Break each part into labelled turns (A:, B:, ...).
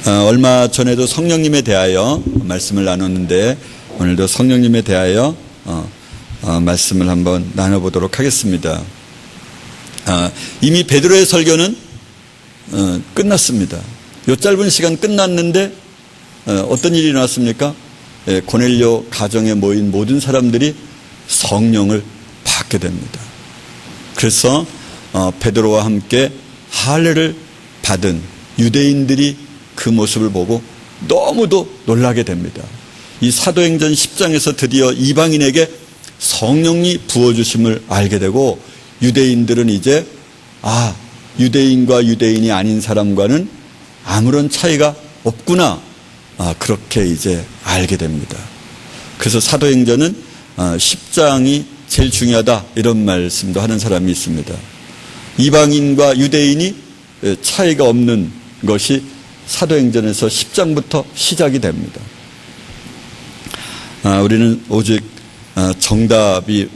A: 얼마 전에도 성령님에 대하여 말씀을 나눴는데 오늘도 성령님에 대하여 말씀을 한번 나눠보도록 하겠습니다. 이미 베드로의 설교는 끝났습니다. 요 짧은 시간 끝났는데 어떤 일이 일어났습니까? 고넬료 가정에 모인 모든 사람들이 성령을 받게 됩니다. 그래서 베드로와 함께 할례를 받은 유대인들이 그 모습을 보고 너무도 놀라게 됩니다. 이 사도행전 10장에서 드디어 이방인에게 성령이 부어주심을 알게 되고 유대인들은 이제 유대인과 유대인이 아닌 사람과는 아무런 차이가 없구나, 그렇게 이제 알게 됩니다. 그래서 사도행전은 10장이 제일 중요하다, 이런 말씀도 하는 사람이 있습니다. 이방인과 유대인이 차이가 없는 것이 사도행전에서 10장부터 시작이 됩니다. 우리는 오직 정답이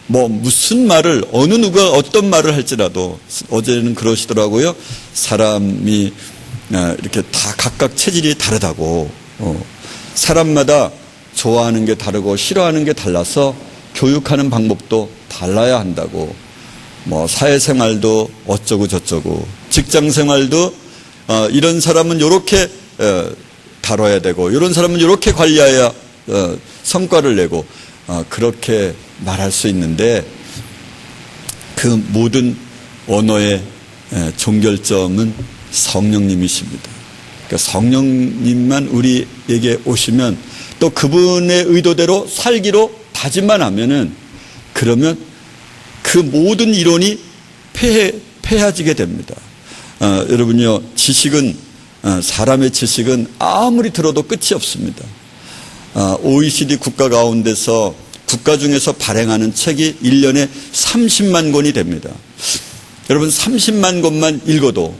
A: 무슨 말을 어느 누가 어떤 말을 할지라도, 어제는 그러시더라고요. 사람이 이렇게 다 각각 체질이 다르다고, 사람마다 좋아하는 게 다르고 싫어하는 게 달라서 교육하는 방법도 달라야 한다고, 사회생활도 어쩌고 저쩌고, 직장생활도 이런 사람은 이렇게 다뤄야 되고 이런 사람은 이렇게 관리해야 성과를 내고, 그렇게 말할 수 있는데 그 모든 언어의 종결점은 성령님이십니다. 그러니까 성령님만 우리에게 오시면 또 그분의 의도대로 살기로 다짐만 하면은, 그러면 그 모든 이론이 폐해지게 됩니다. 여러분요, 사람의 지식은 아무리 들어도 끝이 없습니다. OECD 국가 가운데서 국가 중에서 발행하는 책이 1년에 30만 권이 됩니다. 여러분 30만 권만 읽어도,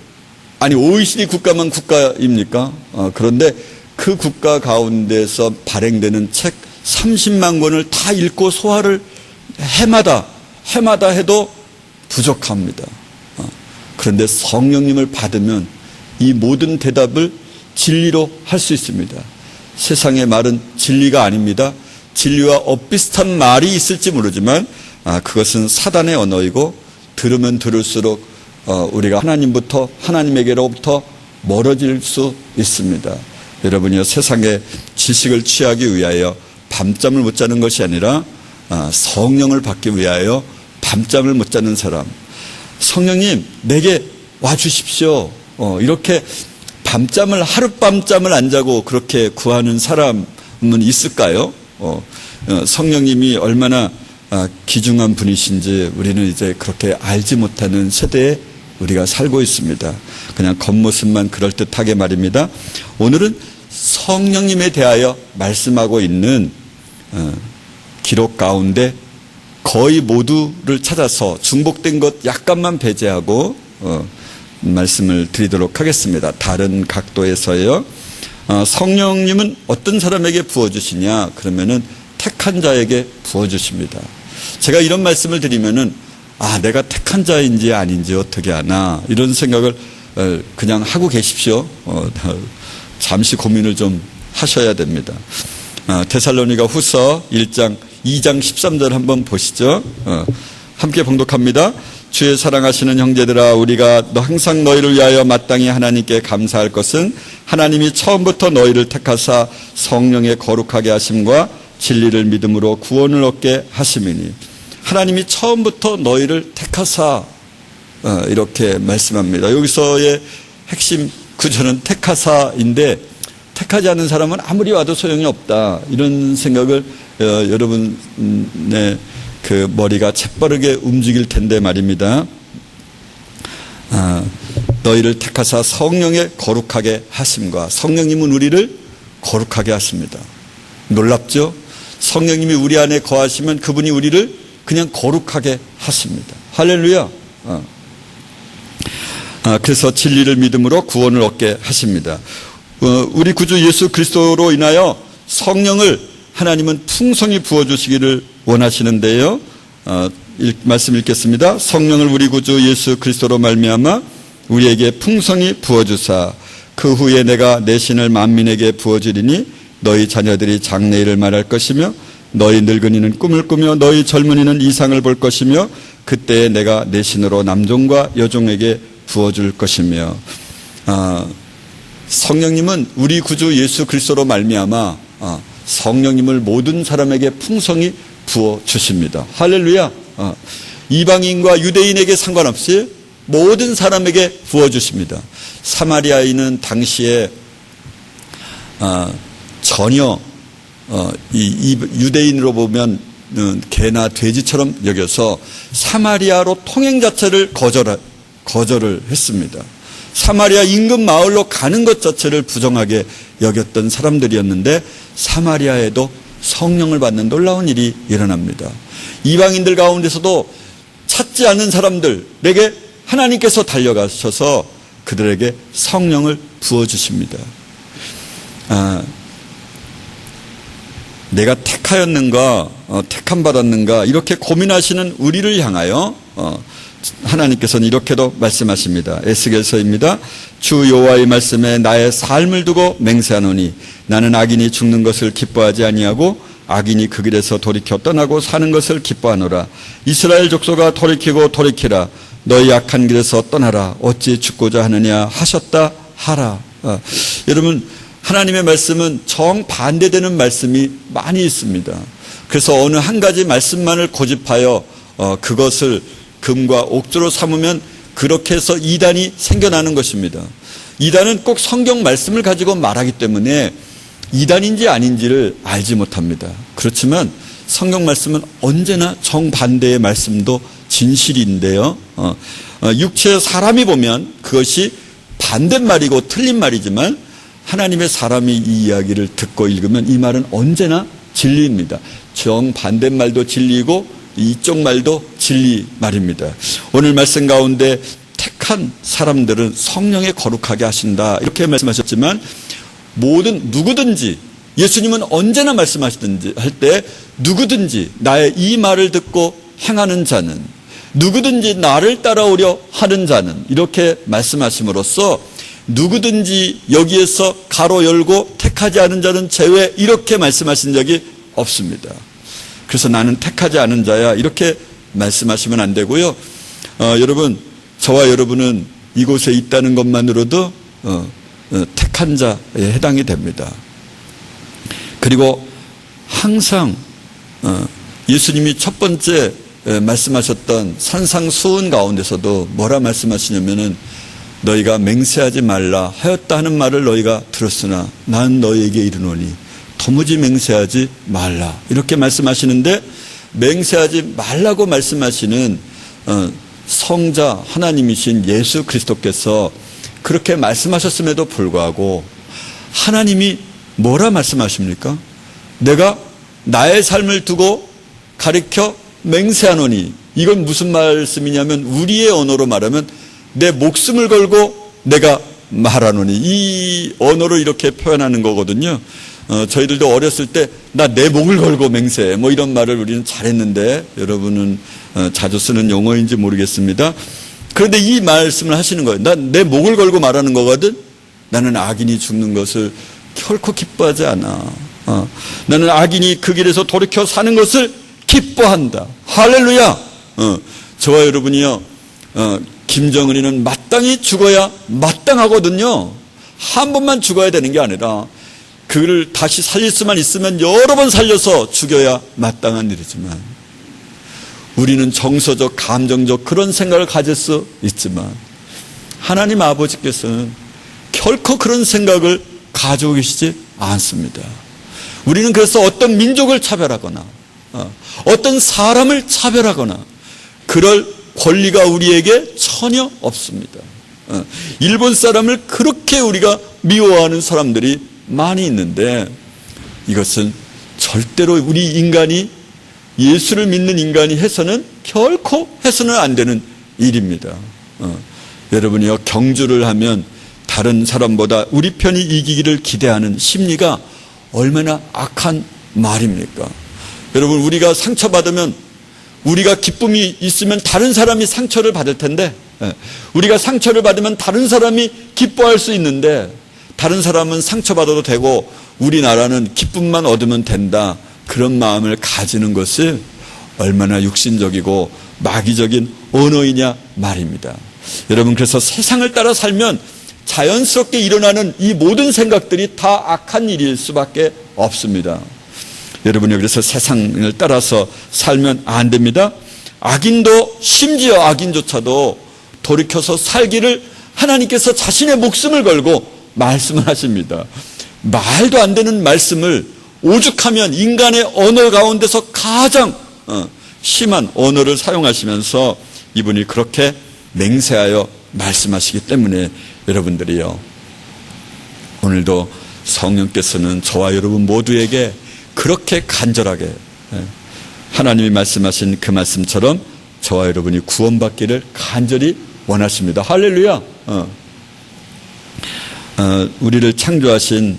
A: OECD 국가만 국가입니까? 그런데 그 국가 가운데서 발행되는 책 30만 권을 다 읽고 소화를 해마다 해도 부족합니다. 그런데 성령님을 받으면 이 모든 대답을 진리로 할 수 있습니다. 세상의 말은 진리가 아닙니다. 진리와 엇비슷한 말이 있을지 모르지만 그것은 사단의 언어이고, 들으면 들을수록 우리가 하나님에게로부터 멀어질 수 있습니다. 여러분이요, 세상의 지식을 취하기 위하여 밤잠을 못 자는 것이 아니라 성령을 받기 위하여 밤잠을 못 자는 사람, 성령님 내게 와주십시오, 이렇게 하룻밤잠을 안 자고 그렇게 구하는 사람은 있을까요? 성령님이 얼마나 귀중한 분이신지 우리는 이제 그렇게 알지 못하는 세대에 우리가 살고 있습니다. 그냥 겉모습만 그럴듯하게 말입니다. 오늘은 성령님에 대하여 말씀하고 있는 기록 가운데 거의 모두를 찾아서 중복된 것 약간만 배제하고 말씀을 드리도록 하겠습니다. 다른 각도에서요. 성령님은 어떤 사람에게 부어주시냐? 그러면은 택한 자에게 부어주십니다. 제가 이런 말씀을 드리면은 내가 택한 자인지 아닌지 어떻게 아나, 이런 생각을 그냥 하고 계십시오. 잠시 고민을 좀 하셔야 됩니다. 데살로니가 후서 2장 13절 한번 보시죠. 함께 봉독합니다. 주의 사랑하시는 형제들아, 우리가 항상 너희를 위하여 마땅히 하나님께 감사할 것은 하나님이 처음부터 너희를 택하사 성령의 거룩하게 하심과 진리를 믿음으로 구원을 얻게 하심이니. 하나님이 처음부터 너희를 택하사, 이렇게 말씀합니다. 여기서의 핵심 구절은 택하사인데, 택하지 않은 사람은 아무리 와도 소용이 없다, 이런 생각을 여러분의 그 머리가 재빠르게 움직일 텐데 말입니다. 너희를 택하사 성령의 거룩하게 하심과, 성령님은 우리를 거룩하게 하십니다. 놀랍죠? 성령님이 우리 안에 거하시면 그분이 우리를 그냥 거룩하게 하십니다. 할렐루야. 그래서 진리를 믿음으로 구원을 얻게 하십니다. 우리 구주 예수 그리스도로 인하여 성령을 하나님은 풍성히 부어주시기를 원하시는데요. 말씀 읽겠습니다. 성령을 우리 구주 예수 그리스도로 말미암아 우리에게 풍성히 부어주사 그 후에 내가 내 신을 만민에게 부어주리니 너희 자녀들이 장래일을 말할 것이며 너희 늙은이는 꿈을 꾸며 너희 젊은이는 이상을 볼 것이며 그때에 내가 내 신으로 남종과 여종에게 부어줄 것이며. 성령님은 우리 구주 예수 그리스도로 말미암아 성령님을 모든 사람에게 풍성히 부어주십니다. 할렐루야. 이방인과 유대인에게 상관없이 모든 사람에게 부어주십니다. 사마리아인은 당시에 전혀 이 유대인으로 보면 개나 돼지처럼 여겨서 사마리아로 통행 자체를 거절을 했습니다. 사마리아 인근 마을로 가는 것 자체를 부정하게 여겼던 사람들이었는데 사마리아에도 성령을 받는 놀라운 일이 일어납니다. 이방인들 가운데서도 찾지 않는 사람들에게 하나님께서 달려가셔서 그들에게 성령을 부어주십니다. 내가 택하였는가 택함 받았는가 이렇게 고민하시는 우리를 향하여 하나님께서는 이렇게도 말씀하십니다. 에스겔서입니다. 주 여호와의 말씀에 나의 삶을 두고 맹세하노니 나는 악인이 죽는 것을 기뻐하지 아니하고 악인이 그 길에서 돌이켜 떠나고 사는 것을 기뻐하노라. 이스라엘 족속아 돌이키고 돌이키라. 너희 악한 길에서 떠나라. 어찌 죽고자 하느냐 하셨다 하라. 여러분, 하나님의 말씀은 정반대되는 말씀이 많이 있습니다. 그래서 어느 한 가지 말씀만을 고집하여 그것을 금과 옥조로 삼으면 그렇게 해서 이단이 생겨나는 것입니다. 이단은 꼭 성경 말씀을 가지고 말하기 때문에 이단인지 아닌지를 알지 못합니다. 그렇지만 성경 말씀은 언제나 정반대의 말씀도 진실인데요. 육체의 사람이 보면 그것이 반대말이고 틀린 말이지만 하나님의 사람이 이 이야기를 듣고 읽으면 이 말은 언제나 진리입니다. 정반대말도 진리고 이쪽 말도 진리 말입니다. 오늘 말씀 가운데 택한 사람들은 성령에 거룩하게 하신다 이렇게 말씀하셨지만 누구든지 예수님은 언제나 말씀하시든지 할 때 누구든지 나의 이 말을 듣고 행하는 자는 누구든지 나를 따라오려 하는 자는 이렇게 말씀하심으로써 누구든지 여기에서 가로 열고 택하지 않은 자는 제외 이렇게 말씀하신 적이 없습니다. 그래서 나는 택하지 않은 자야 이렇게 말씀하시면 안 되고요. 여러분, 저와 여러분은 이곳에 있다는 것만으로도 택한 자에 해당이 됩니다. 그리고 항상 예수님이 첫 번째 말씀하셨던 산상수훈 가운데서도 뭐라 말씀하시냐면은 너희가 맹세하지 말라 하였다 하는 말을 너희가 들었으나 난 너희에게 이르노니 도무지 맹세하지 말라 이렇게 말씀하시는데 맹세하지 말라고 말씀하시는 성자 하나님이신 예수 그리스도께서 그렇게 말씀하셨음에도 불구하고 하나님이 뭐라 말씀하십니까? 내가 나의 삶을 두고 가리켜 맹세하노니 이건 무슨 말씀이냐면 우리의 언어로 말하면 내 목숨을 걸고 내가 말하노니 이 언어로 이렇게 표현하는 거거든요. 저희들도 어렸을 때 나 내 목을 걸고 맹세해 뭐 이런 말을 우리는 잘했는데 여러분은 자주 쓰는 용어인지 모르겠습니다. 그런데 이 말씀을 하시는 거예요. 난 내 목을 걸고 말하는 거거든. 나는 악인이 죽는 것을 결코 기뻐하지 않아. 나는 악인이 그 길에서 돌이켜 사는 것을 기뻐한다. 할렐루야. 저와 여러분이요. 김정은이는 마땅히 죽어야 마땅하거든요. 한 번만 죽어야 되는 게 아니라 그를 다시 살릴 수만 있으면 여러 번 살려서 죽여야 마땅한 일이지만 우리는 정서적, 감정적 그런 생각을 가질 수 있지만 하나님 아버지께서는 결코 그런 생각을 가지고 계시지 않습니다. 우리는 그래서 어떤 민족을 차별하거나 어떤 사람을 차별하거나 그럴 권리가 우리에게 전혀 없습니다. 일본 사람을 그렇게 우리가 미워하는 사람들이 많이 있는데 이것은 절대로 우리 인간이 예수를 믿는 인간이 해서는 결코 해서는 안 되는 일입니다. 여러분이요 경주를 하면 다른 사람보다 우리 편이 이기기를 기대하는 심리가 얼마나 악한 말입니까? 여러분 우리가 상처받으면 우리가 기쁨이 있으면 다른 사람이 상처를 받을 텐데 우리가 상처를 받으면 다른 사람이 기뻐할 수 있는데 다른 사람은 상처받아도 되고 우리나라는 기쁨만 얻으면 된다. 그런 마음을 가지는 것이 얼마나 육신적이고 마귀적인 언어이냐 말입니다. 여러분, 그래서 세상을 따라 살면 자연스럽게 일어나는 이 모든 생각들이 다 악한 일일 수밖에 없습니다. 여러분이 그래서 세상을 따라서 살면 안 됩니다. 악인도, 심지어 악인조차도 돌이켜서 살기를 하나님께서 자신의 목숨을 걸고 말씀을 하십니다. 말도 안 되는 말씀을 오죽하면 인간의 언어 가운데서 가장 심한 언어를 사용하시면서 이분이 그렇게 맹세하여 말씀하시기 때문에 여러분들이요, 오늘도 성령께서는 저와 여러분 모두에게 그렇게 간절하게 하나님이 말씀하신 그 말씀처럼 저와 여러분이 구원받기를 간절히 원하십니다. 할렐루야. 우리를 창조하신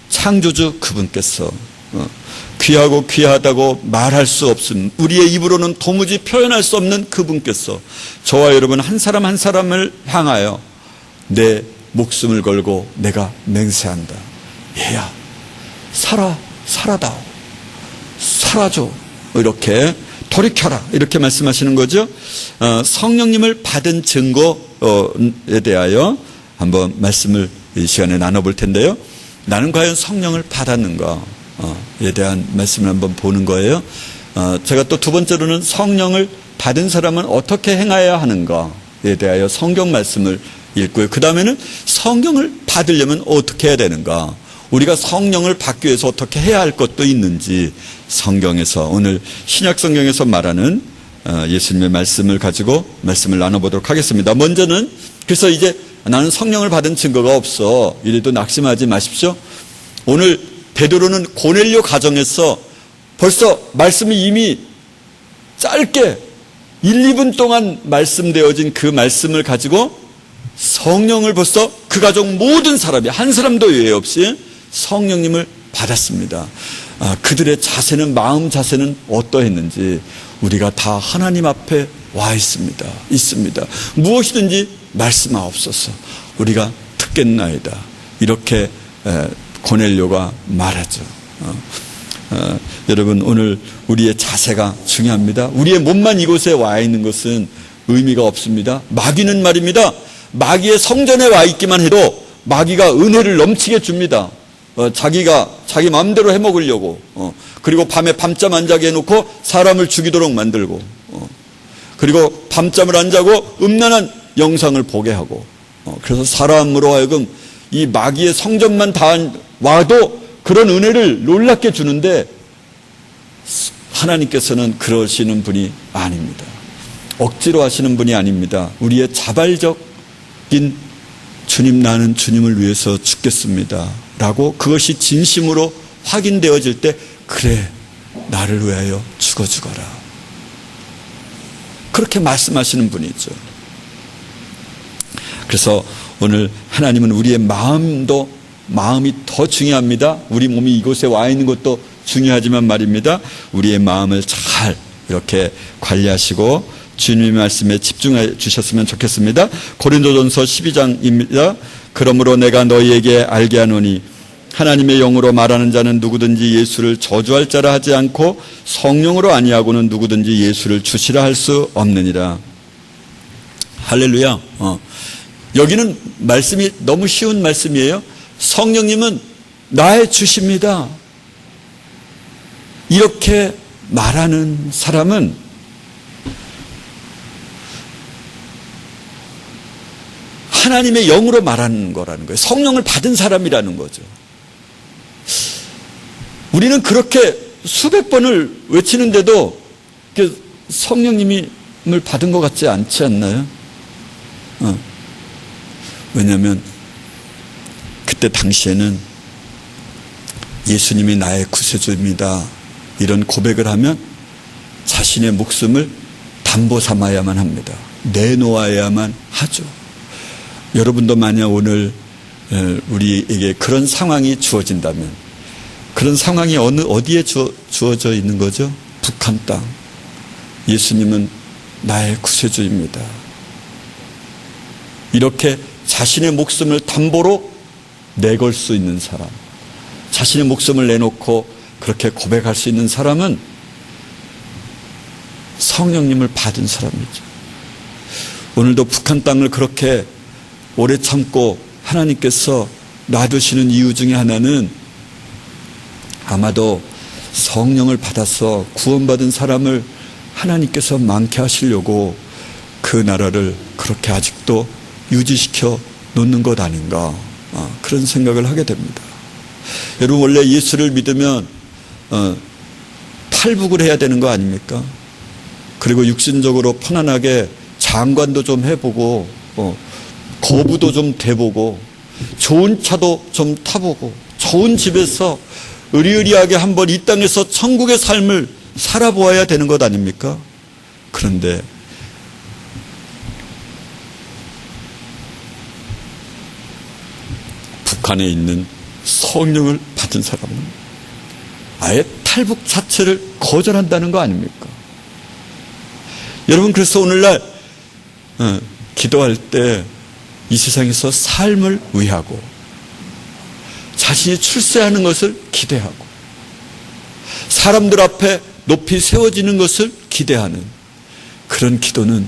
A: 창조주 그분께서 귀하고 귀하다고 말할 수 없음, 우리의 입으로는 도무지 표현할 수 없는 그분께서 저와 여러분 한 사람 한 사람을 향하여 내 목숨을 걸고 내가 맹세한다. 얘야, 살아다오. 살아줘. 이렇게 돌이켜라. 이렇게 말씀하시는 거죠. 성령님을 받은 증거에 대하여 한번 말씀을 이 시간에 나눠볼 텐데요. 나는 과연 성령을 받았는가에 대한 말씀을 한번 보는 거예요. 제가 또 두 번째로는 성령을 받은 사람은 어떻게 행해야 하는가에 대하여 성경 말씀을 읽고요. 그 다음에는 성령을 받으려면 어떻게 해야 되는가, 우리가 성령을 받기 위해서 어떻게 해야 할 것도 있는지 성경에서, 오늘 신약 성경에서 말하는 예수님의 말씀을 가지고 말씀을 나눠보도록 하겠습니다. 먼저는, 그래서 이제 나는 성령을 받은 증거가 없어, 이래도 낙심하지 마십시오. 오늘 베드로는 고넬료 가정에서 벌써 말씀이 이미 짧게 1, 2분 동안 말씀되어진 그 말씀을 가지고 성령을 벌써 그 가족 모든 사람이 한 사람도 예외 없이 성령님을 받았습니다. 그들의 자세는, 마음 자세는 어떠했는지 우리가 다 하나님 앞에 와 있습니다. 무엇이든지 말씀하옵소서, 우리가 듣겠나이다. 이렇게 고넬료가 말하죠. 여러분, 오늘 우리의 자세가 중요합니다. 우리의 몸만 이곳에 와 있는 것은 의미가 없습니다. 마귀는 말입니다, 마귀의 성전에 와 있기만 해도 마귀가 은혜를 넘치게 줍니다. 자기 마음대로 해먹으려고, 그리고 밤에 밤잠 안 자게 해놓고 사람을 죽이도록 만들고, 그리고 밤잠을 안 자고 음란한 영상을 보게 하고, 그래서 사람으로 하여금 이 마귀의 성전만 다 와도 그런 은혜를 놀랍게 주는데, 하나님께서는 그러시는 분이 아닙니다. 억지로 하시는 분이 아닙니다. 우리의 자발적인 주님, 나는 주님을 위해서 죽겠습니다 라고 그것이 진심으로 확인되어질 때, 그래, 나를 위하여 죽어주거라, 그렇게 말씀하시는 분이죠. 그래서 오늘 하나님은 우리의 마음이 더 중요합니다. 우리 몸이 이곳에 와 있는 것도 중요하지만 말입니다, 우리의 마음을 잘 이렇게 관리하시고 주님의 말씀에 집중해 주셨으면 좋겠습니다. 고린도전서 12장입니다. 그러므로 내가 너희에게 알게 하노니 하나님의 영으로 말하는 자는 누구든지 예수를 저주할 자라 하지 않고 성령으로 아니하고는 누구든지 예수를 주시라 할 수 없느니라. 할렐루야. 여기는 말씀이 너무 쉬운 말씀이에요. 성령님은 나의 주십니다. 이렇게 말하는 사람은 하나님의 영으로 말하는 거라는 거예요. 성령을 받은 사람이라는 거죠. 우리는 그렇게 수백 번을 외치는데도 성령님을 받은 것 같지 않지 않나요? 왜냐하면 그때 당시에는 예수님이 나의 구세주입니다, 이런 고백을 하면 자신의 목숨을 담보 삼아야만 합니다. 내놓아야만 하죠. 여러분도 만약 오늘 우리에게 그런 상황이 주어진다면, 그런 상황이 어디에 주어져 있는 거죠? 북한 땅. 예수님은 나의 구세주입니다, 이렇게 자신의 목숨을 담보로 내걸 수 있는 사람, 자신의 목숨을 내놓고 그렇게 고백할 수 있는 사람은 성령님을 받은 사람이죠. 오늘도 북한 땅을 그렇게 오래 참고 하나님께서 놔두시는 이유 중에 하나는 아마도 성령을 받아서 구원받은 사람을 하나님께서 많게 하시려고 그 나라를 그렇게 아직도 유지시켜 놓는 것 아닌가, 그런 생각을 하게 됩니다. 여러분, 원래 예수를 믿으면 탈북을 해야 되는 거 아닙니까? 그리고 육신적으로 편안하게 장관도 좀 해보고 거부도 좀 돼보고 좋은 차도 좀 타보고 좋은 집에서 의리의리하게 한번 이 땅에서 천국의 삶을 살아보아야 되는 것 아닙니까? 그런데 북한에 있는 성령을 받은 사람은 아예 탈북 자체를 거절한다는 거 아닙니까? 여러분, 그래서 오늘날 기도할 때 이 세상에서 삶을 위하고 자신이 출세하는 것을 기대하고 사람들 앞에 높이 세워지는 것을 기대하는 그런 기도는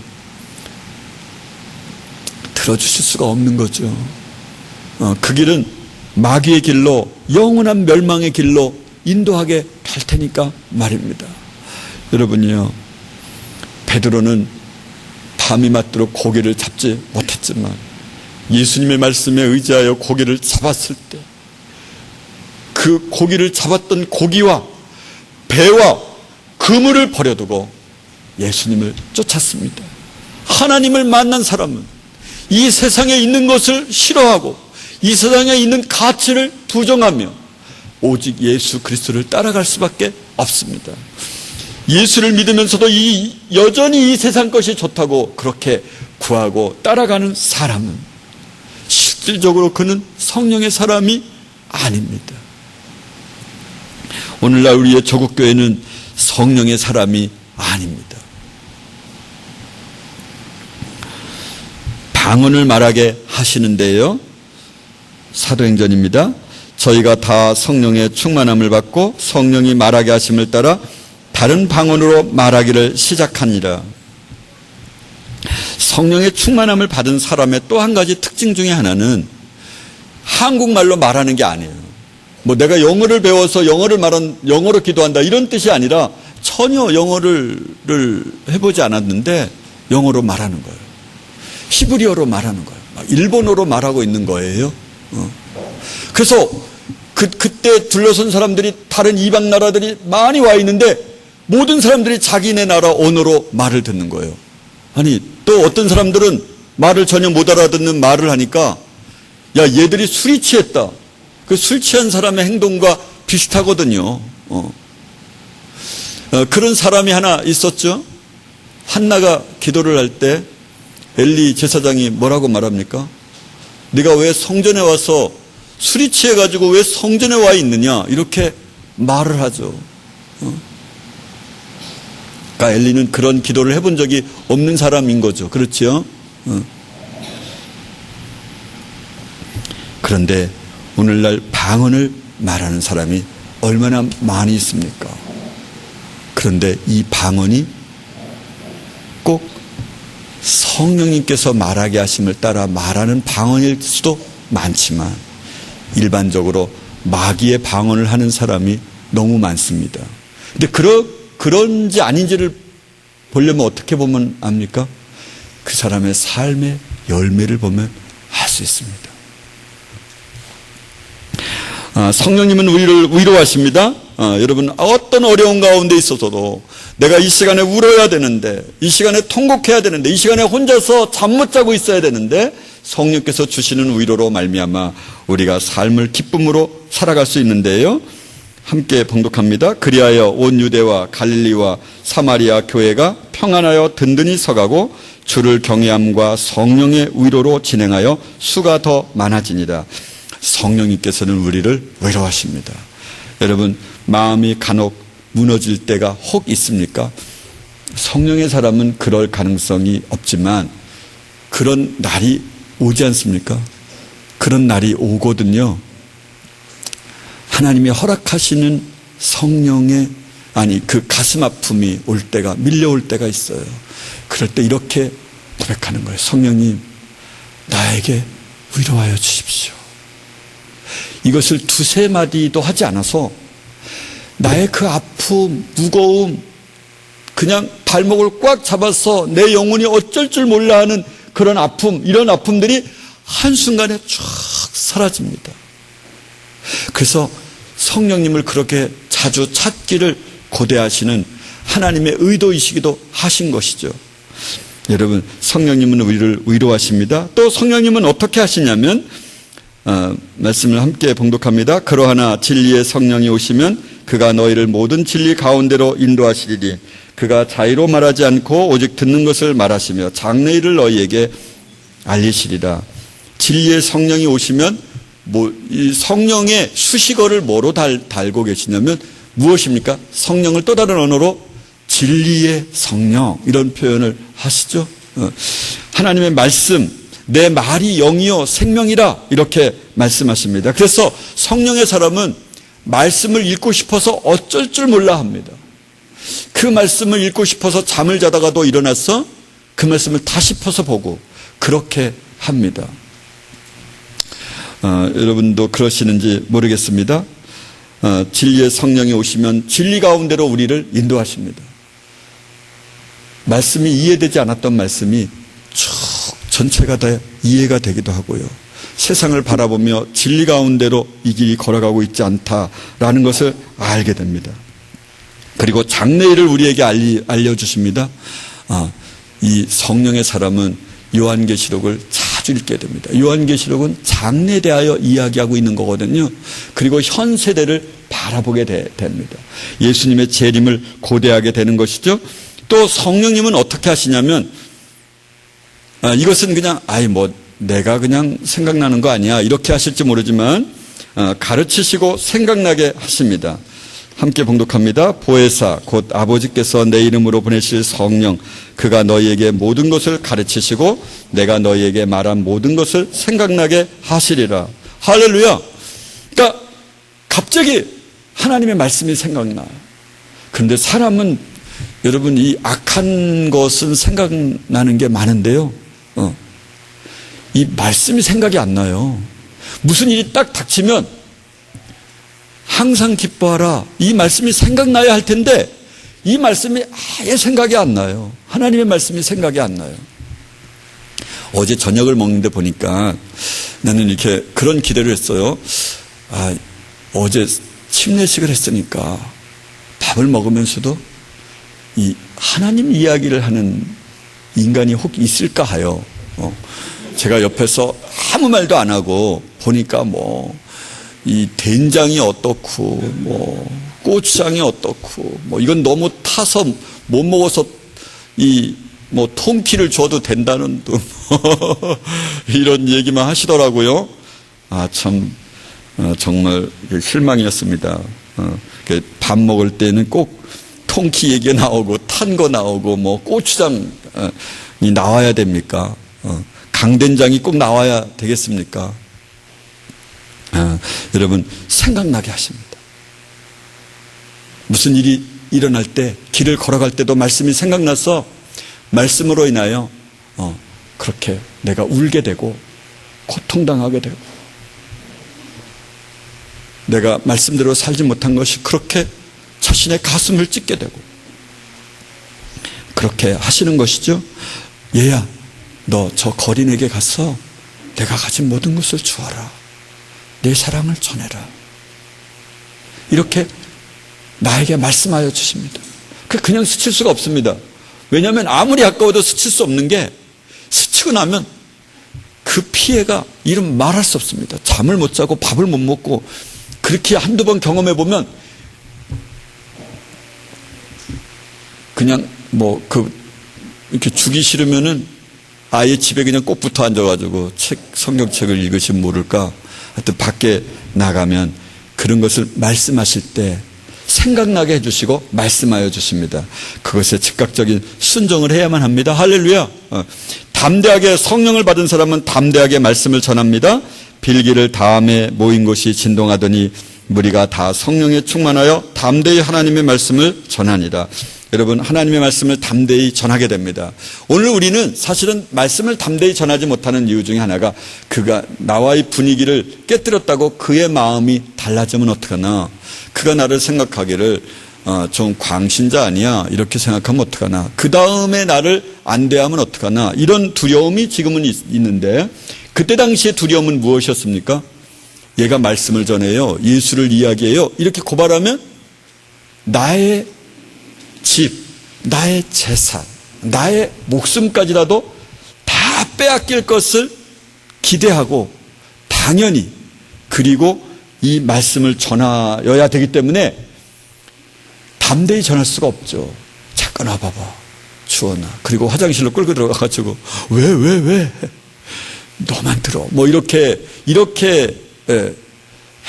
A: 들어주실 수가 없는 거죠. 그 길은 마귀의 길로, 영원한 멸망의 길로 인도하게 될 테니까 말입니다. 여러분이요, 베드로는 밤이 맞도록 고기를 잡지 못했지만 예수님의 말씀에 의지하여 고기를 잡았을 때 그 고기를 잡았던 고기와 배와 그물을 버려두고 예수님을 쫓았습니다. 하나님을 만난 사람은 이 세상에 있는 것을 싫어하고 이 세상에 있는 가치를 부정하며 오직 예수 그리스도를 따라갈 수밖에 없습니다. 예수를 믿으면서도 여전히 이 세상 것이 좋다고 그렇게 구하고 따라가는 사람은 실질적으로 그는 성령의 사람이 아닙니다. 오늘날 우리의 조국교회는 성령의 사람이 아닙니다. 방언을 말하게 하시는데요, 사도행전입니다. 저희가 다 성령의 충만함을 받고 성령이 말하게 하심을 따라 다른 방언으로 말하기를 시작하니라. 성령의 충만함을 받은 사람의 또 한 가지 특징 중에 하나는 한국말로 말하는 게 아니에요. 내가 영어를 배워서 영어로 기도한다 이런 뜻이 아니라 전혀 영어를 해보지 않았는데 영어로 말하는 거예요. 히브리어로 말하는 거예요. 일본어로 말하고 있는 거예요. 그래서 그때 둘러선 사람들이, 다른 이방 나라들이 많이 와 있는데 모든 사람들이 자기네 나라 언어로 말을 듣는 거예요. 아니, 또 어떤 사람들은 말을 전혀 못 알아듣는 말을 하니까 야, 얘들이 술이 취했다. 그 술 취한 사람의 행동과 비슷하거든요. 그런 사람이 하나 있었죠. 한나가 기도를 할 때 엘리 제사장이 뭐라고 말합니까? 네가 왜 성전에 와서 술이 취해가지고 왜 성전에 와 있느냐, 이렇게 말을 하죠. 그러니까 엘리는 그런 기도를 해본 적이 없는 사람인 거죠. 그렇죠? 그런데 오늘날 방언을 말하는 사람이 얼마나 많이 있습니까? 그런데 이 방언이 꼭 성령님께서 말하게 하심을 따라 말하는 방언일 수도 많지만 일반적으로 마귀의 방언을 하는 사람이 너무 많습니다. 근데 그런지 아닌지를 보려면 어떻게 보면 압니까? 그 사람의 삶의 열매를 보면 알 수 있습니다. 성령님은 우리를 위로하십니다. 여러분, 어떤 어려운 가운데 있어서도 내가 이 시간에 울어야 되는데, 이 시간에 통곡해야 되는데, 이 시간에 혼자서 잠 못 자고 있어야 되는데 성령께서 주시는 위로로 말미암아 우리가 삶을 기쁨으로 살아갈 수 있는데요. 함께 봉독합니다. 그리하여 온 유대와 갈릴리와 사마리아 교회가 평안하여 든든히 서가고 주를 경외함과 성령의 위로로 진행하여 수가 더 많아지니라. 성령님께서는 우리를 위로하십니다. 여러분, 마음이 간혹 무너질 때가 혹 있습니까? 성령의 사람은 그럴 가능성이 없지만 그런 날이 오지 않습니까? 그런 날이 오거든요. 하나님이 허락하시는 성령의 그 가슴 아픔이 올 때가, 밀려올 때가 있어요. 그럴 때 이렇게 고백하는 거예요. 성령님, 나에게 위로하여 주십시오. 이것을 두세 마디도 하지 않아서 나의 그 아픔, 무거움, 그냥 발목을 꽉 잡아서 내 영혼이 어쩔 줄 몰라 하는 그런 아픔, 이런 아픔들이 한순간에 쫙 사라집니다. 그래서 성령님을 그렇게 자주 찾기를 고대하시는 하나님의 의도이시기도 하신 것이죠. 여러분, 성령님은 우리를 위로하십니다. 또 성령님은 어떻게 하시냐면 말씀을 함께 봉독합니다. 그러하나 진리의 성령이 오시면 그가 너희를 모든 진리 가운데로 인도하시리니 그가 자의로 말하지 않고 오직 듣는 것을 말하시며 장래일을 너희에게 알리시리라. 진리의 성령이 오시면 이 성령의 수식어를 뭐로 달고 계시냐면 무엇입니까? 성령을 또 다른 언어로 진리의 성령, 이런 표현을 하시죠. 하나님의 말씀, 내 말이 영이요 생명이라, 이렇게 말씀하십니다. 그래서 성령의 사람은 말씀을 읽고 싶어서 어쩔 줄 몰라 합니다. 그 말씀을 읽고 싶어서 잠을 자다가도 일어나서 그 말씀을 다시 펴서 보고 그렇게 합니다. 여러분도 그러시는지 모르겠습니다. 진리의 성령이 오시면 진리 가운데로 우리를 인도하십니다. 말씀이 이해되지 않았던 말씀이 쭉 전체가 다 이해가 되기도 하고요. 세상을 바라보며 진리 가운데로 이 길이 걸어가고 있지 않다라는 것을 알게 됩니다. 그리고 장래일을 우리에게 알려주십니다. 이 성령의 사람은 요한계시록을 자주 읽게 됩니다. 요한계시록은 장래에 대하여 이야기하고 있는 거거든요. 그리고 현 세대를 바라보게 됩니다. 예수님의 재림을 고대하게 되는 것이죠. 또 성령님은 어떻게 하시냐면 이것은 그냥 내가 그냥 생각나는 거 아니야, 이렇게 하실지 모르지만 가르치시고 생각나게 하십니다. 함께 봉독합니다. 보혜사 곧 아버지께서 내 이름으로 보내실 성령, 그가 너희에게 모든 것을 가르치시고 내가 너희에게 말한 모든 것을 생각나게 하시리라. 할렐루야. 그러니까 갑자기 하나님의 말씀이 생각나요. 그런데 사람은, 여러분, 이 악한 것은 생각나는 게 많은데요, 이 말씀이 생각이 안 나요. 무슨 일이 딱 닥치면 항상 기뻐하라, 이 말씀이 생각나야 할 텐데 이 말씀이 아예 생각이 안 나요. 하나님의 말씀이 생각이 안 나요. 어제 저녁을 먹는데 보니까 나는 이렇게 그런 기대를 했어요. 어제 침례식을 했으니까 밥을 먹으면서도 이 하나님 이야기를 하는 인간이 혹 있을까 하여 제가 옆에서 아무 말도 안 하고 보니까 이 된장이 어떻고 고추장이 어떻고 이건 너무 타서 못 먹어서 통키를 줘도 된다는 이런 얘기만 하시더라고요. 참 정말 실망이었습니다. 밥 먹을 때는 꼭 통키 얘기 나오고 탄 거 나오고 고추장이 나와야 됩니까? 강된장이 꼭 나와야 되겠습니까? 여러분, 생각나게 하십니다. 무슨 일이 일어날 때, 길을 걸어갈 때도 말씀이 생각나서 말씀으로 인하여 그렇게 내가 울게 되고 고통당하게 되고 내가 말씀대로 살지 못한 것이 그렇게 자신의 가슴을 찢게 되고 그렇게 하시는 것이죠. 얘야, 너 저 거린에게 가서 내가 가진 모든 것을 주어라. 내 사랑을 전해라. 이렇게 나에게 말씀하여 주십니다. 그냥 스칠 수가 없습니다. 왜냐하면 아무리 아까워도 스칠 수 없는 게, 스치고 나면 그 피해가 이름 말할 수 없습니다. 잠을 못 자고 밥을 못 먹고 그렇게 한두 번 경험해 보면 그냥 이렇게 주기 싫으면은 아예 집에 그냥 꼭 붙어 앉아가지고 성경책을 읽으시면 모를까. 하여튼 밖에 나가면 그런 것을 말씀하실 때 생각나게 해주시고 말씀하여 주십니다. 그것에 즉각적인 순종을 해야만 합니다. 할렐루야. 담대하게 성령을 받은 사람은 담대하게 말씀을 전합니다. 빌기를 다음에 모인 곳이 진동하더니 무리가 다 성령에 충만하여 담대히 하나님의 말씀을 전하니라. 여러분, 하나님의 말씀을 담대히 전하게 됩니다. 오늘 우리는 사실은 말씀을 담대히 전하지 못하는 이유 중에 하나가 그가 나와의 분위기를 깨뜨렸다고 그의 마음이 달라지면 어떡하나, 그가 나를 생각하기를 좀 광신자 아니야 이렇게 생각하면 어떡하나, 그 다음에 나를 안 대하면 어떡하나, 이런 두려움이 지금은 있는데, 그때 당시의 두려움은 무엇이었습니까? 얘가 말씀을 전해요, 예수를 이야기해요, 이렇게 고발하면 나의 집, 나의 재산, 나의 목숨까지라도 다 빼앗길 것을 기대하고 당연히, 그리고 이 말씀을 전하여야 되기 때문에 담대히 전할 수가 없죠. 잠깐 와봐봐, 주원아. 그리고 화장실로 끌고 들어가가지고 왜 너만 들어, 뭐 이렇게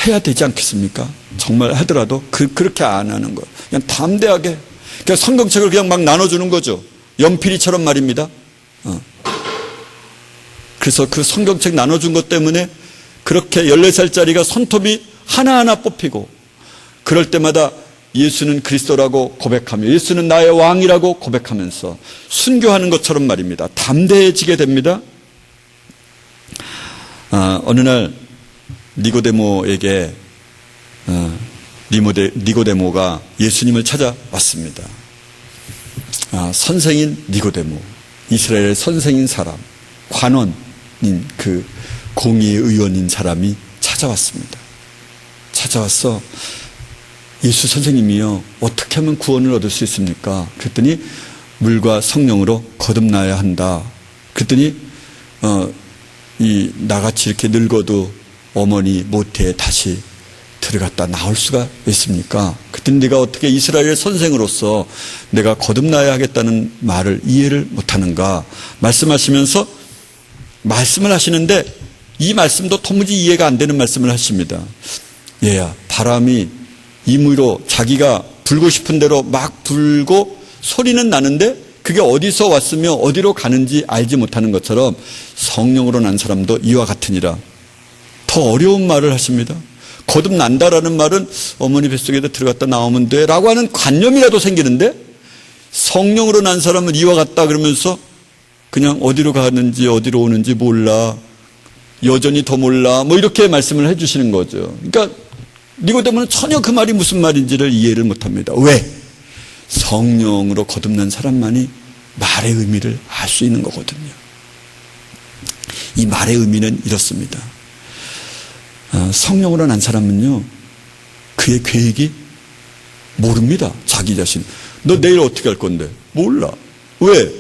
A: 해야 되지 않겠습니까? 정말 하더라도 그렇게 안 하는 거, 그냥 담대하게, 그냥 성경책을 그냥 막 나눠주는 거죠. 연필이처럼 말입니다. 그래서 그 성경책 나눠준 것 때문에 그렇게 14살짜리가 손톱이 하나하나 뽑히고, 그럴 때마다 예수는 그리스도라고 고백하며 예수는 나의 왕이라고 고백하면서 순교하는 것처럼 말입니다. 담대해지게 됩니다. 어느 날 니고데모에게 니고데모가 예수님을 찾아왔습니다. 선생인 니고데모, 이스라엘의 선생인 사람, 관원인 그 공의의 의원인 사람이 찾아왔습니다. 찾아와서 예수 선생님이요, 어떻게 하면 구원을 얻을 수 있습니까? 그랬더니 물과 성령으로 거듭나야 한다. 그랬더니 나같이 이렇게 늙어도 어머니 모태에 다시 들어갔다 나올 수가 있습니까? 그랬더니 네가 어떻게 이스라엘 선생으로서 내가 거듭나야 하겠다는 말을 이해를 못하는가 말씀하시면서 말씀을 하시는데, 이 말씀도 도무지 이해가 안 되는 말씀을 하십니다. 얘야, 바람이 임의로 자기가 불고 싶은 대로 막 불고 소리는 나는데 그게 어디서 왔으며 어디로 가는지 알지 못하는 것처럼 성령으로 난 사람도 이와 같으니라. 더 어려운 말을 하십니다. 거듭난다라는 말은 어머니 뱃속에도 들어갔다 나오면 돼 라고 하는 관념이라도 생기는데, 성령으로 난 사람은 이와 같다 그러면서 그냥 어디로 가는지 어디로 오는지 몰라, 여전히 더 몰라, 뭐 이렇게 말씀을 해주시는 거죠. 그러니까 니고데모는 전혀 그 말이 무슨 말인지를 이해를 못합니다. 왜? 성령으로 거듭난 사람만이 말의 의미를 알 수 있는 거거든요. 이 말의 의미는 이렇습니다. 성령으로 난 사람은요, 그의 계획이 모릅니다. 자기 자신. 너 내일 어떻게 할 건데? 몰라. 왜?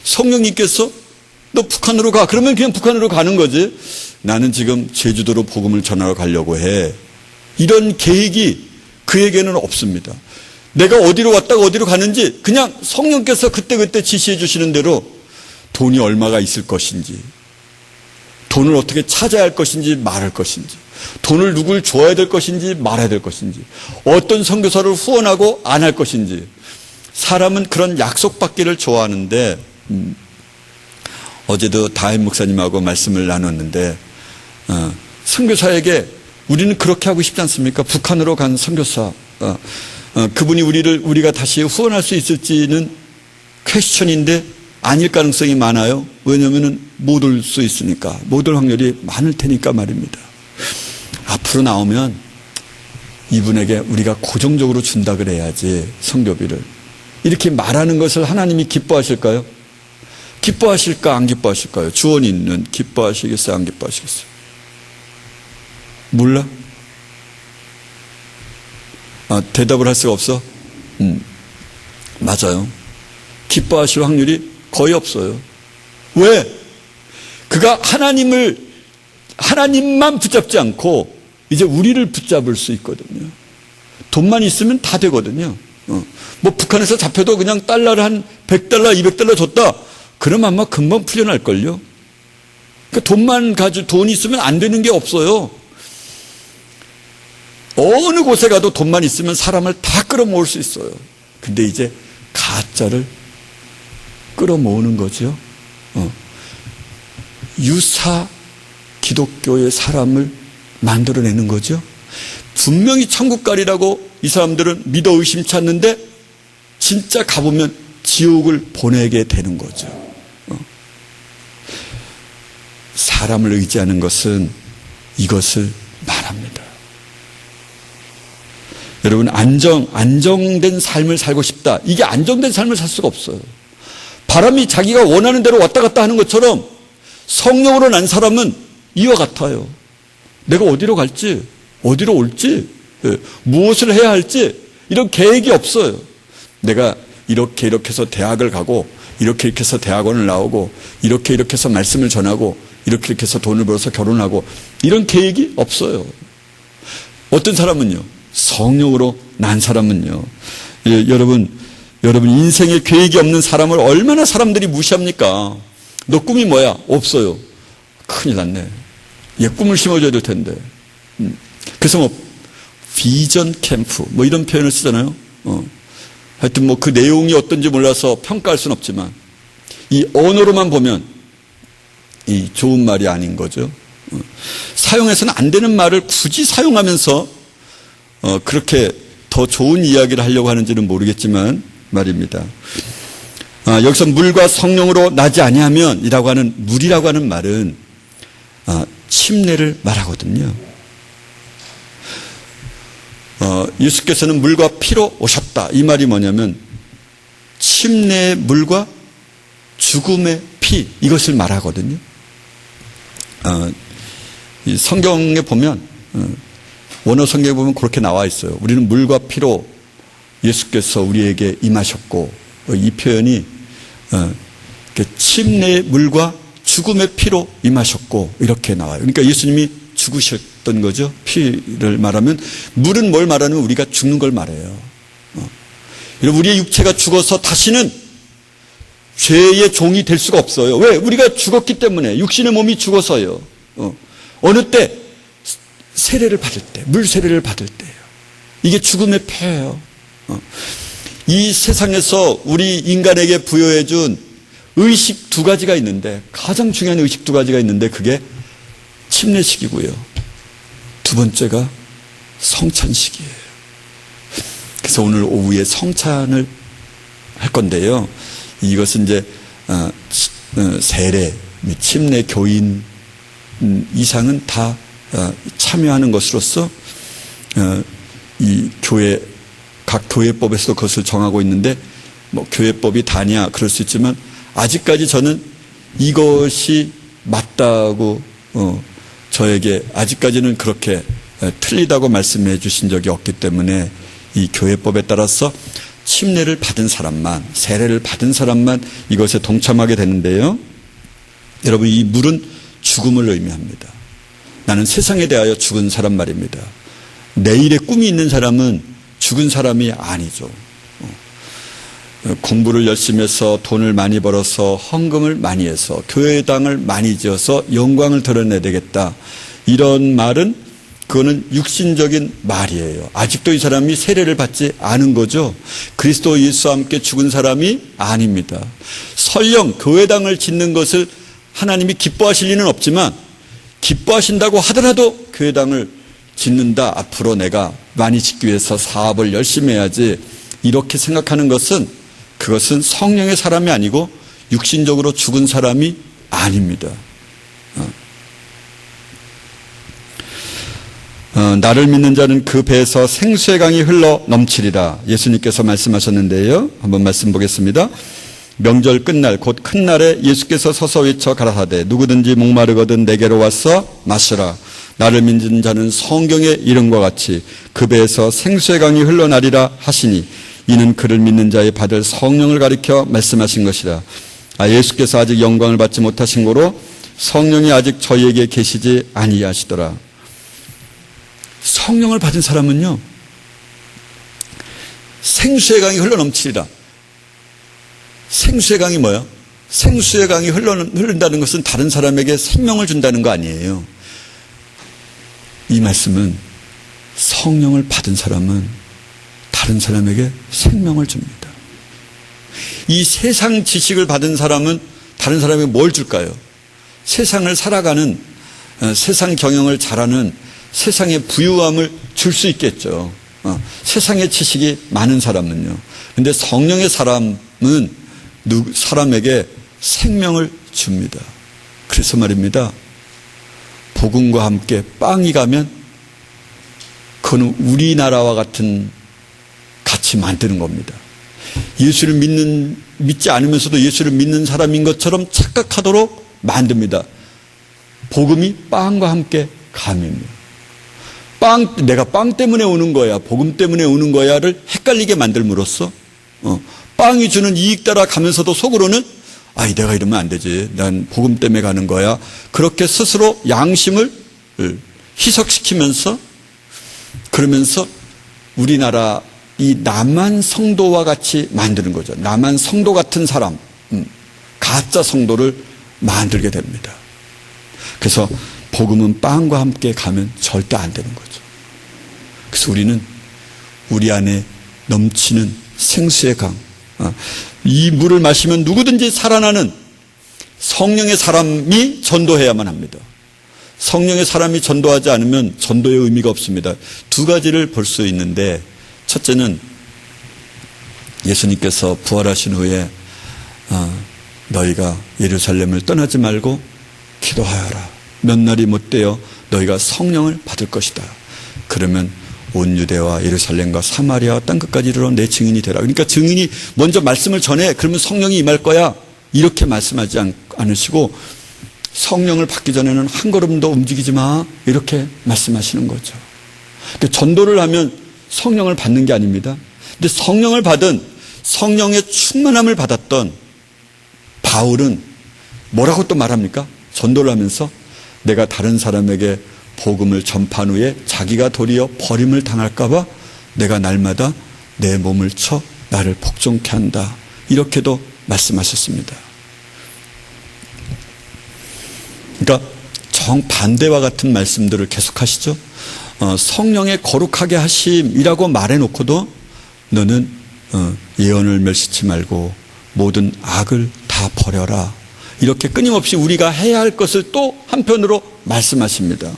A: 성령님께서 너 북한으로 가. 그러면 그냥 북한으로 가는 거지. 나는 지금 제주도로 복음을 전하러 가려고 해. 이런 계획이 그에게는 없습니다. 내가 어디로 왔다가 어디로 가는지 그냥 성령께서 그때그때 지시해 주시는 대로, 돈이 얼마가 있을 것인지, 돈을 어떻게 찾아야 할 것인지 말할 것인지, 돈을 누굴 줘야 될 것인지 말아야 될 것인지, 어떤 선교사를 후원하고 안 할 것인지. 사람은 그런 약속받기를 좋아하는데, 어제도 다임 목사님하고 말씀을 나눴는데, 선교사에게 우리는 그렇게 하고 싶지 않습니까? 북한으로 간 선교사, 그분이 우리가 다시 후원할 수 있을지는 퀘스천인데 아닐 가능성이 많아요. 왜냐하면 못 올 수 있으니까, 못 올 확률이 많을 테니까 말입니다. 앞으로 나오면 이분에게 우리가 고정적으로 준다 그래야지, 선교비를. 이렇게 말하는 것을 하나님이 기뻐하실까요? 기뻐하실까 안 기뻐하실까요? 주원이는 기뻐하시겠어요 안 기뻐하시겠어요? 몰라? 대답을 할 수가 없어? 맞아요. 기뻐하실 확률이 거의 없어요. 왜? 그가 하나님만 붙잡지 않고 이제 우리를 붙잡을 수 있거든요. 돈만 있으면 다 되거든요. 뭐 북한에서 잡혀도 그냥 달러를 한 100달러, 200달러 줬다. 그럼 아마 금방 풀려날걸요. 그러니까 돈이 있으면 안 되는 게 없어요. 어느 곳에 가도 돈만 있으면 사람을 다 끌어모을 수 있어요. 근데 이제 가짜를 끌어모으는 거죠. 기독교의 사람을 만들어내는 거죠. 분명히 천국 가리라고 이 사람들은 믿어 의심치 않는데 진짜 가보면 지옥을 보내게 되는 거죠. 사람을 의지하는 것은 이것을 말합니다. 여러분, 안정된 삶을 살고 싶다. 이게 안정된 삶을 살 수가 없어요. 바람이 자기가 원하는 대로 왔다 갔다 하는 것처럼 성령으로 난 사람은 이와 같아요. 내가 어디로 갈지, 어디로 올지, 무엇을 해야 할지 이런 계획이 없어요. 내가 이렇게 해서 대학을 가고 이렇게 해서 대학원을 나오고 이렇게 해서 말씀을 전하고 이렇게 해서 돈을 벌어서 결혼하고 이런 계획이 없어요. 어떤 사람은요, 성령으로 난 사람은요, 여러분 인생에 계획이 없는 사람을 얼마나 사람들이 무시합니까? 너 꿈이 뭐야? 없어요. 큰일 났네. 얘 꿈을 심어줘야 될 텐데. 그래서 비전 캠프 이런 표현을 쓰잖아요. 하여튼 그 내용이 어떤지 몰라서 평가할 수는 없지만 이 언어로만 보면 이 좋은 말이 아닌 거죠. 사용해서는 안 되는 말을 굳이 사용하면서 그렇게 더 좋은 이야기를 하려고 하는지는 모르겠지만 말입니다. 여기서 물과 성령으로 나지 아니하면 이라고 하는 물이라고 하는 말은 침례를 말하거든요. 예수께서는 물과 피로 오셨다. 이 말이 뭐냐면 침례의 물과 죽음의 피, 이것을 말하거든요. 이 성경에 보면 원어 성경에 보면 그렇게 나와 있어요. 우리는 물과 피로 예수께서 우리에게 임하셨고, 이 표현이 침례의 물과 죽음의 피로 임하셨고 이렇게 나와요. 그러니까 예수님이 죽으셨던 거죠. 피를 말하면, 물은 뭘 말하냐면 우리가 죽는 걸 말해요. 여러분, 우리의 육체가 죽어서 다시는 죄의 종이 될 수가 없어요. 왜? 우리가 죽었기 때문에. 육신의 몸이 죽어서요. 어느 때? 세례를 받을 때, 물 세례를 받을 때예요. 이게 죽음의 폐예요. 이 세상에서 우리 인간에게 부여해 준 의식 두 가지가 있는데, 가장 중요한 의식 두 가지가 있는데 그게 침례식이고요. 두 번째가 성찬식이에요. 그래서 오늘 오후에 성찬을 할 건데요. 이것은 이제 세례, 침례 교인 이상은 다 참여하는 것으로서 이 교회, 각 교회법에서도 그것을 정하고 있는데, 교회법이 다냐 그럴 수 있지만 아직까지 저는 이것이 맞다고 저에게 아직까지는 그렇게 틀리다고 말씀해 주신 적이 없기 때문에 이 교회법에 따라서 침례를 받은 사람만, 세례를 받은 사람만 이것에 동참하게 되는데요. 여러분, 이 물은 죽음을 의미합니다. 나는 세상에 대하여 죽은 사람 말입니다. 내일의 꿈이 있는 사람은 죽은 사람이 아니죠. 공부를 열심히 해서 돈을 많이 벌어서 헌금을 많이 해서 교회당을 많이 지어서 영광을 드러내야 되겠다. 이런 말은 그거는 육신적인 말이에요. 아직도 이 사람이 세례를 받지 않은 거죠. 그리스도 예수와 함께 죽은 사람이 아닙니다. 설령 교회당을 짓는 것을 하나님이 기뻐하실 리는 없지만, 기뻐하신다고 하더라도 교회당을 짓는다, 앞으로 내가 많이 짓기 위해서 사업을 열심히 해야지, 이렇게 생각하는 것은, 그것은 성령의 사람이 아니고 육신적으로 죽은 사람이 아닙니다. 나를 믿는 자는 그 배에서 생수의 강이 흘러 넘치리라. 예수님께서 말씀하셨는데요. 한번 말씀 보겠습니다. 명절 끝날 곧 큰 날에 예수께서 서서 외쳐 가라사대 누구든지 목마르거든 내게로 와서 마시라. 나를 믿는 자는 성경의 이름과 같이 그 배에서 생수의 강이 흘러나리라 하시니, 이는 그를 믿는 자의 받을 성령을 가리켜 말씀하신 것이라. 예수께서 아직 영광을 받지 못하신 고로 성령이 아직 저희에게 계시지 아니하시더라. 성령을 받은 사람은요, 생수의 강이 흘러넘치리라. 생수의 강이 뭐야? 생수의 강이 흐른다는 것은 다른 사람에게 생명을 준다는 거 아니에요. 이 말씀은 성령을 받은 사람은 다른 사람에게 생명을 줍니다. 이 세상 지식을 받은 사람은 다른 사람에게 뭘 줄까요? 세상을 살아가는 세상 경영을 잘하는 세상의 부유함을 줄 수 있겠죠. 세상의 지식이 많은 사람은요. 근데 성령의 사람은 사람에게 생명을 줍니다. 그래서 말입니다. 복음과 함께 빵이 가면 그거는 우리나라와 같은 같이 만드는 겁니다. 예수를 믿지 않으면서도 예수를 믿는 사람인 것처럼 착각하도록 만듭니다. 복음이 빵과 함께 가면요. 내가 빵 때문에 오는 거야, 복음 때문에 오는 거야를 헷갈리게 만들므로써 빵이 주는 이익 따라 가면서도 속으로는 내가 이러면 안 되지, 난 복음 때문에 가는 거야, 그렇게 스스로 양심을 희석시키면서 그러면서 우리나라 이 남한 성도와 같이 만드는 거죠. 남한 성도 같은 사람, 가짜 성도를 만들게 됩니다. 그래서 복음은 빵과 함께 가면 절대 안 되는 거죠. 그래서 우리는 우리 안에 넘치는 생수의 강, 이 물을 마시면 누구든지 살아나는 성령의 사람이 전도해야만 합니다. 성령의 사람이 전도하지 않으면 전도의 의미가 없습니다. 두 가지를 볼 수 있는데, 첫째는 예수님께서 부활하신 후에 너희가 예루살렘을 떠나지 말고 기도하여라. 몇 날이 못 되어 너희가 성령을 받을 것이다. 그러면 온 유대와 예루살렘과 사마리아 땅끝까지 이르러 내 증인이 되라. 그러니까 증인이 먼저 말씀을 전해. 그러면 성령이 임할 거야. 이렇게 말씀하지 않으시고 성령을 받기 전에는 한 걸음도 움직이지 마. 이렇게 말씀하시는 거죠. 그러니까 전도를 하면 성령을 받는 게 아닙니다. 근데 성령을 받은, 성령의 충만함을 받았던 바울은 뭐라고 또 말합니까? 전도를 하면서 내가 다른 사람에게 복음을 전파한 후에 자기가 도리어 버림을 당할까봐 내가 날마다 내 몸을 쳐 나를 복종케 한다. 이렇게도 말씀하셨습니다. 그러니까 정반대와 같은 말씀들을 계속하시죠. 성령의 거룩하게 하심이라고 말해놓고도 너는 예언을 멸시치 말고 모든 악을 다 버려라. 이렇게 끊임없이 우리가 해야 할 것을 또 한편으로 말씀하십니다.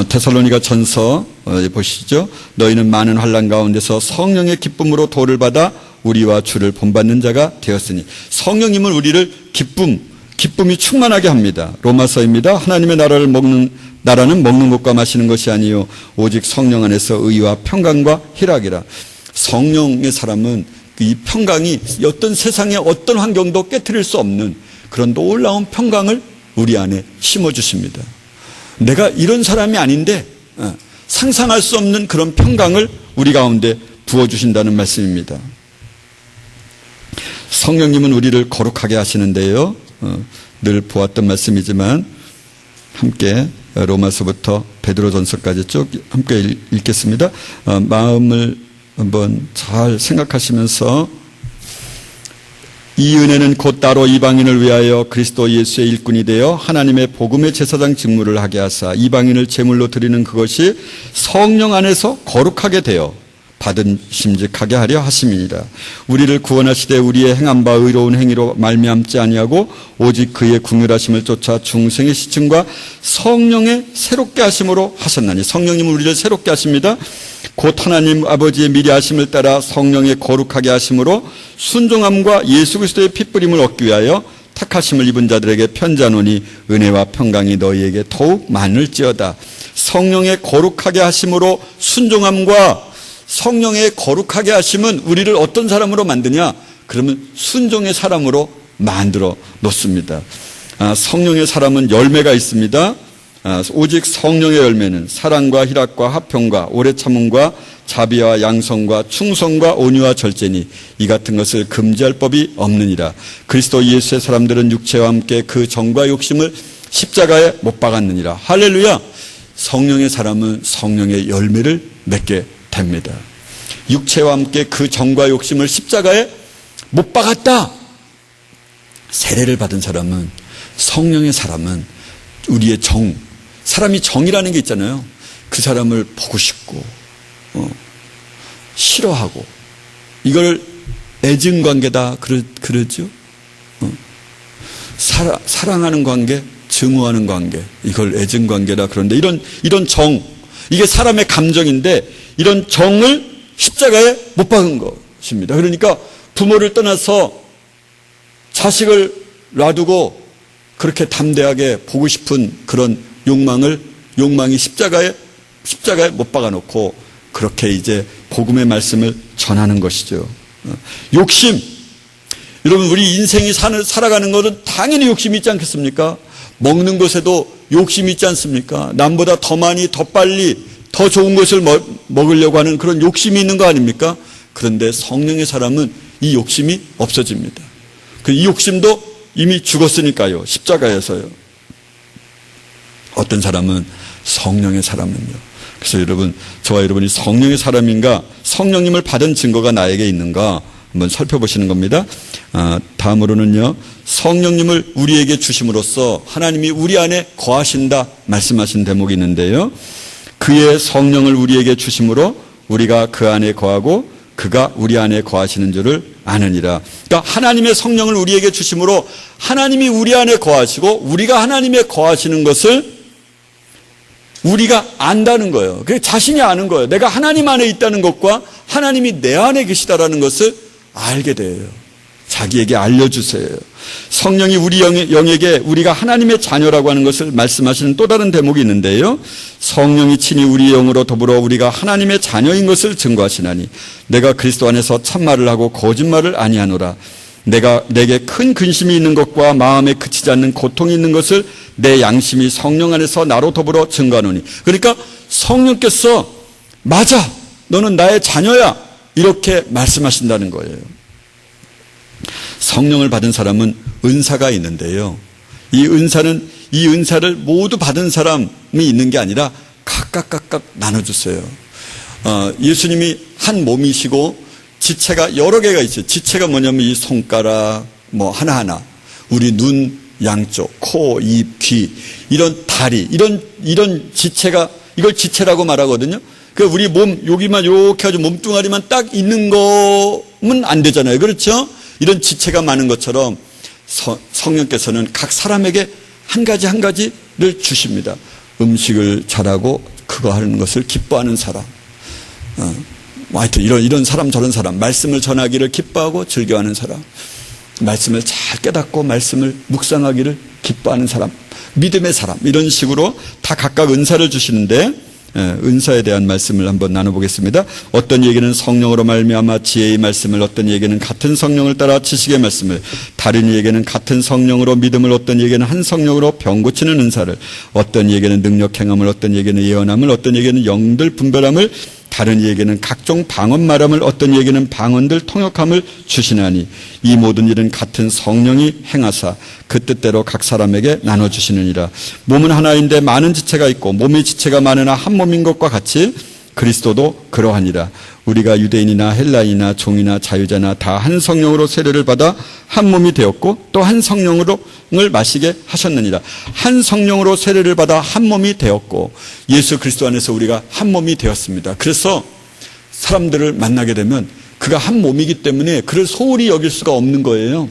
A: 데살로니가 전서 보시죠. 너희는 많은 환난 가운데서 성령의 기쁨으로 도를 받아 우리와 주를 본받는 자가 되었으니, 성령님은 우리를 기쁨이 충만하게 합니다. 로마서입니다. 하나님의 나라는 먹는 것과 마시는 것이 아니요 오직 성령 안에서 의와 평강과 희락이라. 성령의 사람은 이 평강이 어떤 세상의 어떤 환경도 깨트릴 수 없는 그런 놀라운 평강을 우리 안에 심어주십니다. 내가 이런 사람이 아닌데 상상할 수 없는 그런 평강을 우리 가운데 부어주신다는 말씀입니다. 성령님은 우리를 거룩하게 하시는데요, 늘 보았던 말씀이지만 함께 로마서부터 베드로전서까지 쭉 함께 읽겠습니다. 마음을 한번 잘 생각하시면서, 이 은혜는 곧 따로 이방인을 위하여 그리스도 예수의 일꾼이 되어 하나님의 복음의 제사장 직무를 하게 하사 이방인을 제물로 드리는 그것이 성령 안에서 거룩하게 되어 받은 심직하게 하려 하심이니라. 우리를 구원하시되 우리의 행한 바 의로운 행위로 말미암지 아니하고 오직 그의 긍휼하심을 쫓아 중생의 시침과 성령의 새롭게 하심으로 하셨나니. 성령님은 우리를 새롭게 하십니다. 곧 하나님 아버지의 미리 하심을 따라 성령의 거룩하게 하심으로 순종함과 예수 그리스도의 핏부림을 얻기 위하여 택하심을 입은 자들에게 편지하노니 은혜와 평강이 너희에게 더욱 많을지어다. 성령의 거룩하게 하심으로 순종함과 성령의 거룩하게 하심은 우리를 어떤 사람으로 만드냐? 그러면 순종의 사람으로 만들어 놓습니다. 성령의 사람은 열매가 있습니다. 오직 성령의 열매는 사랑과 희락과 화평과 오래 참음과 자비와 양성과 충성과 온유와 절제니 이 같은 것을 금지할 법이 없느니라. 그리스도 예수의 사람들은 육체와 함께 그 정과 욕심을 십자가에 못 박았느니라. 할렐루야. 성령의 사람은 성령의 열매를 맺게 됩니다. 육체와 함께 그 정과 욕심을 십자가에 못 박았다. 세례를 받은 사람은, 성령의 사람은 우리의 사람이 정이라는 게 있잖아요. 그 사람을 보고 싶고 싫어하고, 이걸 애증관계다 그러죠. 사랑하는 관계, 증오하는 관계, 이걸 애증 관계라 그런데 이런 정, 이게 사람의 감정인데 이런 정을 십자가에 못 박은 것입니다. 그러니까 부모를 떠나서 자식을 놔두고 그렇게 담대하게 보고 싶은 그런 욕망이 십자가에 못 박아놓고 그렇게 이제 복음의 말씀을 전하는 것이죠. 욕심. 여러분, 우리 인생이 살아가는 것은 당연히 욕심이 있지 않겠습니까? 먹는 것에도 욕심이 있지 않습니까? 남보다 더 많이, 더 빨리, 더 좋은 것을 먹으려고 하는 그런 욕심이 있는 거 아닙니까? 그런데 성령의 사람은 이 욕심이 없어집니다. 이 욕심도 이미 죽었으니까요. 십자가에서요. 어떤 사람은 성령의 사람은요. 그래서 여러분, 저와 여러분이 성령의 사람인가, 성령님을 받은 증거가 나에게 있는가 한번 살펴보시는 겁니다. 다음으로는요, 성령님을 우리에게 주심으로써 하나님이 우리 안에 거하신다 말씀하신 대목이 있는데요. 그의 성령을 우리에게 주심으로 우리가 그 안에 거하고 그가 우리 안에 거하시는 줄을 아느니라. 그러니까 하나님의 성령을 우리에게 주심으로 하나님이 우리 안에 거하시고 우리가 하나님의 거하시는 것을 우리가 안다는 거예요. 그게 자신이 아는 거예요. 내가 하나님 안에 있다는 것과 하나님이 내 안에 계시다라는 것을 알게 돼요. 자기에게 알려주세요. 성령이 우리 영에게 우리가 하나님의 자녀라고 하는 것을 말씀하시는 또 다른 대목이 있는데요. 성령이 친히 우리 영으로 더불어 우리가 하나님의 자녀인 것을 증거하시나니 내가 그리스도 안에서 참말을 하고 거짓말을 아니하노라. 내게 큰 근심이 있는 것과 마음에 그치지 않는 고통이 있는 것을 내 양심이 성령 안에서 나로 더불어 증거하노니. 그러니까 성령께서 맞아, 너는 나의 자녀야, 이렇게 말씀하신다는 거예요. 성령을 받은 사람은 은사가 있는데요. 이 은사를 모두 받은 사람이 있는 게 아니라 각각 나눠주세요. 예수님이 한 몸이시고 지체가 여러 개가 있어요. 지체가 뭐냐면 이 손가락 하나하나, 우리 눈 양쪽, 코, 입, 귀, 이런 다리, 이런 지체가, 이걸 지체라고 말하거든요. 그러니까 우리 몸 여기만 이렇게 아주 몸뚱아리만 딱 있는 거면 안 되잖아요. 그렇죠? 이런 지체가 많은 것처럼 성령께서는 각 사람에게 한 가지를 주십니다. 음식을 잘하고 그거 하는 것을 기뻐하는 사람, 하여튼 이런 사람 저런 사람, 말씀을 전하기를 기뻐하고 즐겨하는 사람, 말씀을 잘 깨닫고 말씀을 묵상하기를 기뻐하는 사람, 믿음의 사람, 이런 식으로 다 각각 은사를 주시는데, 은사에 대한 말씀을 한번 나눠보겠습니다. 어떤 얘기는 성령으로 말미암아 지혜의 말씀을, 어떤 얘기는 같은 성령을 따라 지식의 말씀을, 다른 얘기는 같은 성령으로 믿음을, 어떤 얘기는 한 성령으로 병 고치는 은사를, 어떤 얘기는 능력 행함을, 어떤 얘기는 예언함을, 어떤 얘기는 영들 분별함을, 다른 이에게는 각종 방언 말함을, 어떤 이에게는 방언들 통역함을 주시나니 이 모든 일은 같은 성령이 행하사 그 뜻대로 각 사람에게 나눠주시느니라. 몸은 하나인데 많은 지체가 있고 몸의 지체가 많으나 한 몸인 것과 같이 그리스도도 그러하니라. 우리가 유대인이나 헬라인이나 종이나 자유자나 다 한 성령으로 세례를 받아 한 몸이 되었고 또 한 성령을 마시게 하셨느니라. 한 성령으로 세례를 받아 한 몸이 되었고 예수 그리스도 안에서 우리가 한 몸이 되었습니다. 그래서 사람들을 만나게 되면 그가 한 몸이기 때문에 그를 소홀히 여길 수가 없는 거예요.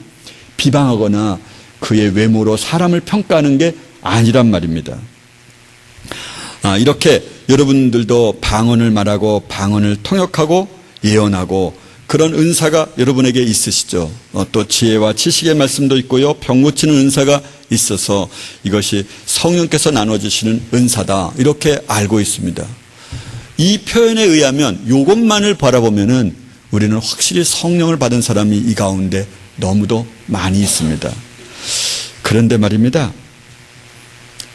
A: 비방하거나 그의 외모로 사람을 평가하는 게 아니란 말입니다. 이렇게 여러분들도 방언을 말하고 방언을 통역하고 예언하고 그런 은사가 여러분에게 있으시죠. 또 지혜와 지식의 말씀도 있고요. 병 고치는 은사가 있어서 이것이 성령께서 나눠주시는 은사다, 이렇게 알고 있습니다. 이 표현에 의하면 이것만을 바라보면은 우리는 확실히 성령을 받은 사람이 이 가운데 너무도 많이 있습니다. 그런데 말입니다,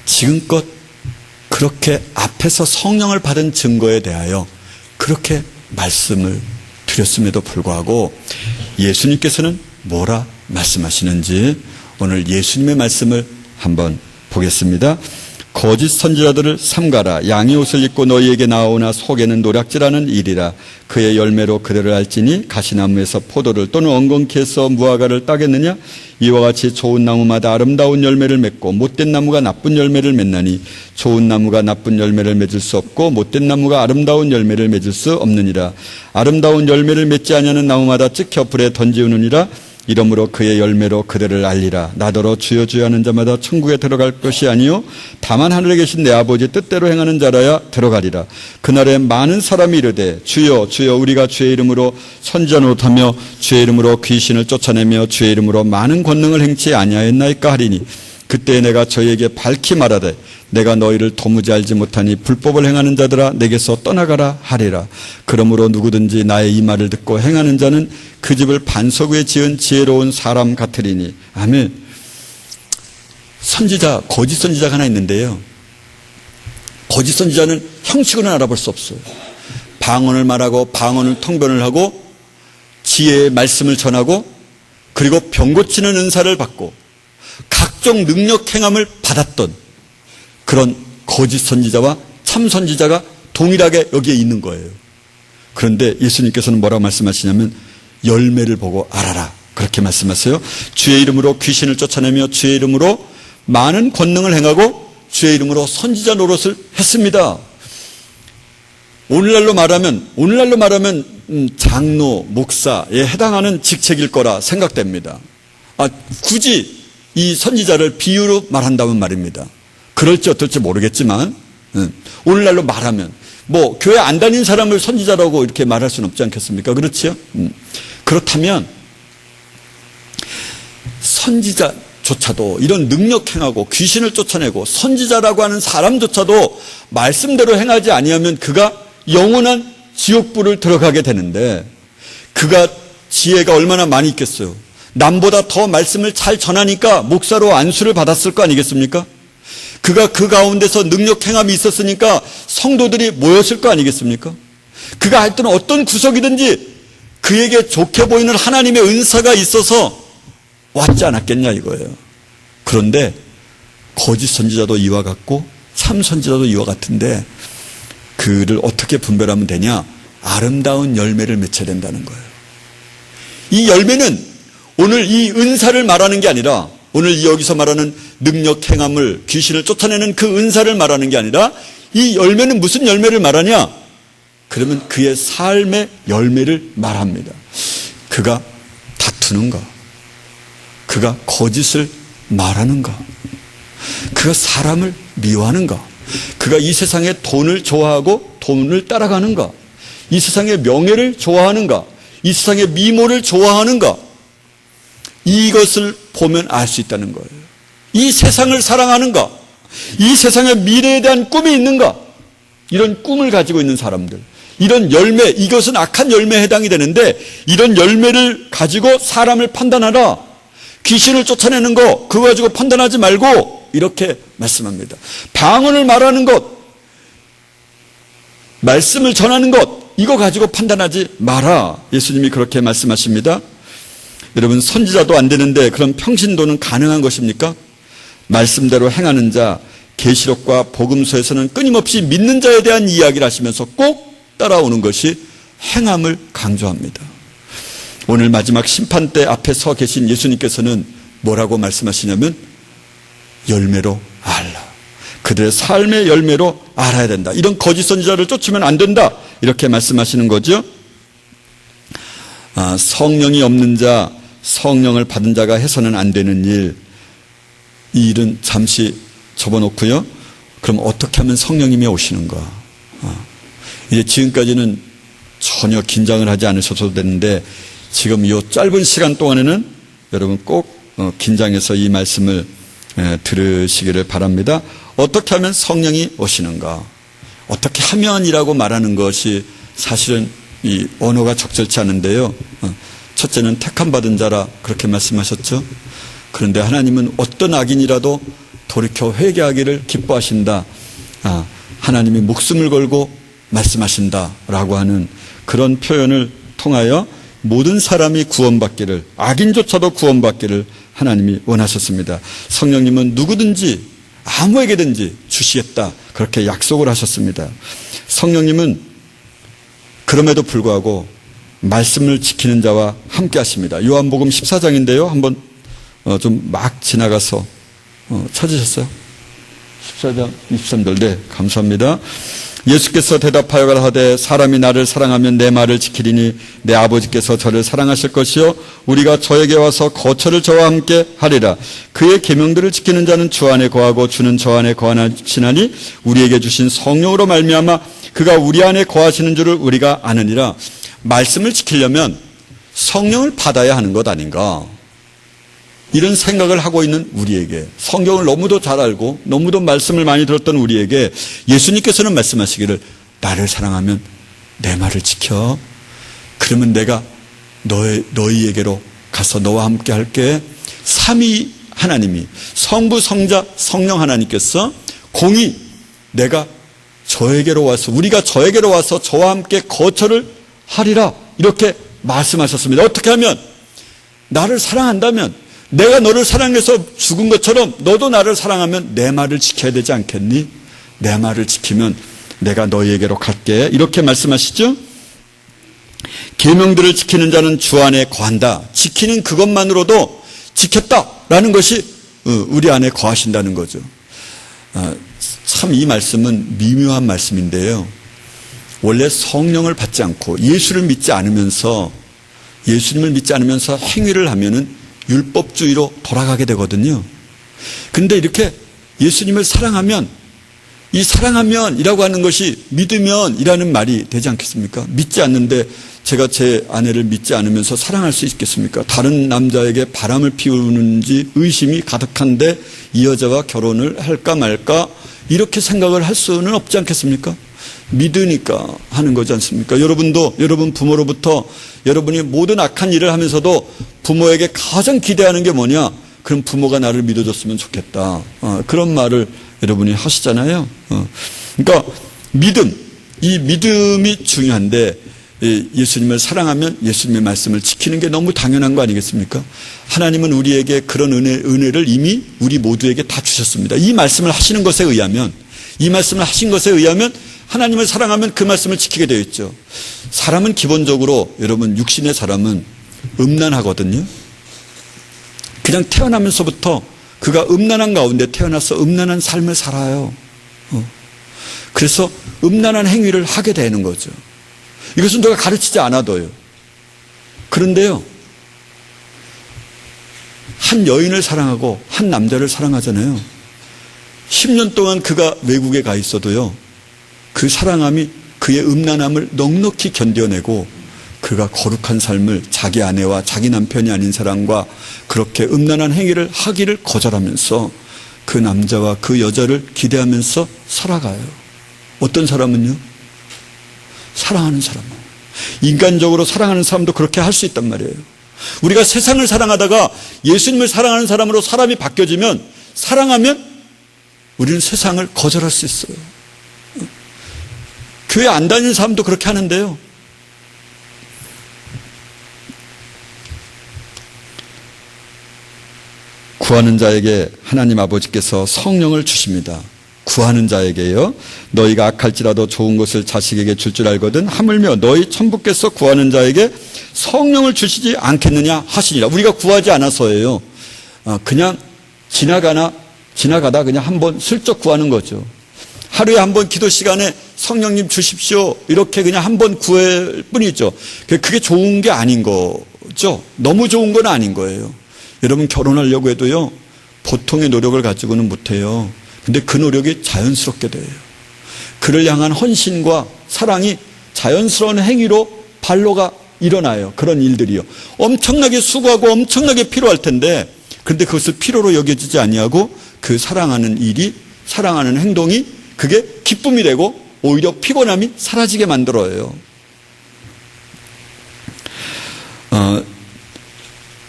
A: 지금껏 그렇게 앞에서 성령을 받은 증거에 대하여 그렇게 말씀을 드렸음에도 불구하고 예수님께서는 뭐라 말씀하시는지 오늘 예수님의 말씀을 한번 보겠습니다. 거짓 선지자들을 삼가라. 양의 옷을 입고 너희에게 나오나 속에는 노략질하는 일이라. 그의 열매로 그들을 알지니 가시나무에서 포도를 또는 엉겅퀴에서 무화과를 따겠느냐. 이와 같이 좋은 나무마다 아름다운 열매를 맺고 못된 나무가 나쁜 열매를 맺나니 좋은 나무가 나쁜 열매를 맺을 수 없고 못된 나무가 아름다운 열매를 맺을 수 없느니라. 아름다운 열매를 맺지 아니하는 나무마다 찍혀 불에 던지우느니라. 이러므로 그의 열매로 그들을 알리라. 나더러 주여 주여 하는 자마다 천국에 들어갈 것이 아니요 다만 하늘에 계신 내 아버지 뜻대로 행하는 자라야 들어가리라. 그날에 많은 사람이 이르되 주여 주여 우리가 주의 이름으로 선지자 노릇하며 주의 이름으로 귀신을 쫓아내며 주의 이름으로 많은 권능을 행치 아니하였나이까 하리니 그때 내가 저희에게 밝히 말하되 내가 너희를 도무지 알지 못하니 불법을 행하는 자들아 내게서 떠나가라 하리라. 그러므로 누구든지 나의 이 말을 듣고 행하는 자는 그 집을 반석 위에 지은 지혜로운 사람 같으리니. 아멘. 선지자, 거짓 선지자가 하나 있는데요. 거짓 선지자는 형식으로는 알아볼 수 없어요. 방언을 말하고 방언을 통변을 하고 지혜의 말씀을 전하고 그리고 병 고치는 은사를 받고 각종 능력 행함을 받았던 그런 거짓 선지자와 참 선지자가 동일하게 여기에 있는 거예요. 그런데 예수님께서는 뭐라고 말씀하시냐면 열매를 보고 알아라 그렇게 말씀하세요. 주의 이름으로 귀신을 쫓아내며 주의 이름으로 많은 권능을 행하고 주의 이름으로 선지자 노릇을 했습니다. 오늘날로 말하면 장로, 목사에 해당하는 직책일 거라 생각됩니다. 굳이 이 선지자를 비유로 말한다면 말입니다. 그럴지 어떨지 모르겠지만 오늘날로 말하면 뭐 교회 안 다닌 사람을 선지자라고 이렇게 말할 수는 없지 않겠습니까? 그렇지요? 그렇다면 선지자조차도 이런 능력 행하고 귀신을 쫓아내고 선지자라고 하는 사람조차도 말씀대로 행하지 아니하면 그가 영원한 지옥불을 들어가게 되는데 그가 지혜가 얼마나 많이 있겠어요. 남보다 더 말씀을 잘 전하니까 목사로 안수를 받았을 거 아니겠습니까? 그가 그 가운데서 능력 행함이 있었으니까 성도들이 모였을 거 아니겠습니까? 그가 할 때는 어떤 구석이든지 그에게 좋게 보이는 하나님의 은사가 있어서 왔지 않았겠냐 이거예요. 그런데 거짓 선지자도 이와 같고 참 선지자도 이와 같은데 그를 어떻게 분별하면 되냐? 아름다운 열매를 맺혀야 된다는 거예요. 이 열매는 오늘 이 은사를 말하는 게 아니라 오늘 여기서 말하는 능력 행함을 귀신을 쫓아내는 그 은사를 말하는 게 아니라 이 열매는 무슨 열매를 말하냐? 그러면 그의 삶의 열매를 말합니다. 그가 다투는가? 그가 거짓을 말하는가? 그가 사람을 미워하는가? 그가 이 세상의 돈을 좋아하고 돈을 따라가는가? 이 세상의 명예를 좋아하는가? 이 세상의 미모를 좋아하는가? 이것을 보면 알 수 있다는 거예요. 이 세상을 사랑하는가? 이 세상의 미래에 대한 꿈이 있는가? 이런 꿈을 가지고 있는 사람들, 이런 열매, 이것은 악한 열매에 해당이 되는데 이런 열매를 가지고 사람을 판단하라. 귀신을 쫓아내는 거 그거 가지고 판단하지 말고 이렇게 말씀합니다. 방언을 말하는 것, 말씀을 전하는 것 이거 가지고 판단하지 마라. 예수님이 그렇게 말씀하십니다. 여러분 선지자도 안 되는데 그럼 평신도는 가능한 것입니까? 말씀대로 행하는 자, 계시록과 복음서에서는 끊임없이 믿는 자에 대한 이야기를 하시면서 꼭 따라오는 것이 행함을 강조합니다. 오늘 마지막 심판대 앞에 서 계신 예수님께서는 뭐라고 말씀하시냐면 열매로 알라. 그들의 삶의 열매로 알아야 된다. 이런 거짓 선지자를 쫓으면 안 된다. 이렇게 말씀하시는 거죠. 성령이 없는 자, 성령을 받은 자가 해서는 안 되는 일, 이 일은 잠시 접어놓고요. 그럼 어떻게 하면 성령님이 오시는가? 이제 지금까지는 전혀 긴장을 하지 않으셔도 되는데 지금 이 짧은 시간 동안에는 여러분 꼭 긴장해서 이 말씀을 들으시기를 바랍니다. 어떻게 하면 성령이 오시는가? 어떻게 하면이라고 말하는 것이 사실은 이 언어가 적절치 않은데요. 첫째는 택함 받은 자라 그렇게 말씀하셨죠. 그런데 하나님은 어떤 악인이라도 돌이켜 회개하기를 기뻐하신다. 하나님이 목숨을 걸고 말씀하신다라고 하는 그런 표현을 통하여 모든 사람이 구원받기를, 악인조차도 구원받기를 하나님이 원하셨습니다. 성령님은 누구든지 아무에게든지 주시겠다 그렇게 약속을 하셨습니다. 성령님은 그럼에도 불구하고 말씀을 지키는 자와 함께 하십니다. 요한복음 14장인데요. 한번 좀 막 지나가서 찾으셨어요? 14장 23절. 네, 감사합니다. 예수께서 대답하여 가라사대 사람이 나를 사랑하면 내 말을 지키리니 내 아버지께서 저를 사랑하실 것이요 우리가 저에게 와서 거처를 저와 함께 하리라. 그의 계명들을 지키는 자는 주 안에 거하고 주는 저 안에 거하시나니 우리에게 주신 성령으로 말미암아 그가 우리 안에 거하시는 줄을 우리가 아느니라. 말씀을 지키려면 성령을 받아야 하는 것 아닌가, 이런 생각을 하고 있는 우리에게, 성경을 너무도 잘 알고 너무도 말씀을 많이 들었던 우리에게 예수님께서는 말씀하시기를 나를 사랑하면 내 말을 지켜. 그러면 내가 너희에게로 가서 너와 함께 할게. 삼위 하나님이, 성부, 성자, 성령 하나님께서 공히 내가 저에게로 와서, 우리가 저에게로 와서 저와 함께 거처를 하리라, 이렇게 말씀하셨습니다. 어떻게 하면? 나를 사랑한다면, 내가 너를 사랑해서 죽은 것처럼 너도 나를 사랑하면 내 말을 지켜야 되지 않겠니? 내 말을 지키면 내가 너희에게로 갈게. 이렇게 말씀하시죠. 계명들을 지키는 자는 주 안에 거한다. 지키는 그것만으로도 지켰다라는 것이 우리 안에 거하신다는 거죠. 참 이 말씀은 미묘한 말씀인데요. 원래 성령을 받지 않고 예수님을 믿지 않으면서 행위를 하면은 율법주의로 돌아가게 되거든요. 근데 이렇게 예수님을 사랑하면, 이 사랑하면이라고 하는 것이 믿으면이라는 말이 되지 않겠습니까? 믿지 않는데 제가 제 아내를 믿지 않으면서 사랑할 수 있겠습니까? 다른 남자에게 바람을 피우는지 의심이 가득한데 이 여자와 결혼을 할까 말까 이렇게 생각을 할 수는 없지 않겠습니까? 믿으니까 하는 거지 않습니까? 여러분도 여러분 부모로부터 여러분이 모든 악한 일을 하면서도 부모에게 가장 기대하는 게 뭐냐? 그럼 부모가 나를 믿어줬으면 좋겠다. 그런 말을 여러분이 하시잖아요. 그러니까 이 믿음이 중요한데, 예수님을 사랑하면 예수님의 말씀을 지키는 게 너무 당연한 거 아니겠습니까? 하나님은 우리에게 그런 은혜를 이미 우리 모두에게 다 주셨습니다. 이 말씀을 하신 것에 의하면 하나님을 사랑하면 그 말씀을 지키게 되어 있죠. 사람은 기본적으로, 여러분, 육신의 사람은 음란하거든요. 그냥 태어나면서부터 그가 음란한 가운데 태어나서 음란한 삶을 살아요. 그래서 음란한 행위를 하게 되는 거죠. 이것은 누가 가르치지 않아도요. 그런데요, 한 여인을 사랑하고 한 남자를 사랑하잖아요. 10년 동안 그가 외국에 가 있어도요, 그 사랑함이 그의 음란함을 넉넉히 견뎌내고 그가 거룩한 삶을 자기 아내와 자기 남편이 아닌 사람과 그렇게 음란한 행위를 하기를 거절하면서 그 남자와 그 여자를 기대하면서 살아가요. 어떤 사람은요? 사랑하는 사람. 인간적으로 사랑하는 사람도 그렇게 할 수 있단 말이에요. 우리가 세상을 사랑하다가 예수님을 사랑하는 사람으로 사람이 바뀌어지면, 사랑하면 우리는 세상을 거절할 수 있어요. 교회 안 다니는 사람도 그렇게 하는데요. 구하는 자에게 하나님 아버지께서 성령을 주십니다. 구하는 자에게요. 너희가 악할지라도 좋은 것을 자식에게 줄 줄 알거든 하물며 너희 천부께서 구하는 자에게 성령을 주시지 않겠느냐 하시니라. 우리가 구하지 않아서예요. 그냥 지나가다 그냥 한번 슬쩍 구하는 거죠. 하루에 한 번 기도 시간에 성령님 주십시오, 이렇게 그냥 한 번 구할 뿐이죠. 그게 좋은 게 아닌 거죠. 너무 좋은 건 아닌 거예요. 여러분, 결혼하려고 해도요, 보통의 노력을 가지고는 못해요. 근데 그 노력이 자연스럽게 돼요. 그를 향한 헌신과 사랑이 자연스러운 행위로 발로가 일어나요. 그런 일들이요. 엄청나게 수고하고 엄청나게 필요할 텐데, 그런데 그것을 필요로 여겨지지 아니하고 그 사랑하는 일이, 사랑하는 행동이 그게 기쁨이 되고 오히려 피곤함이 사라지게 만들어요.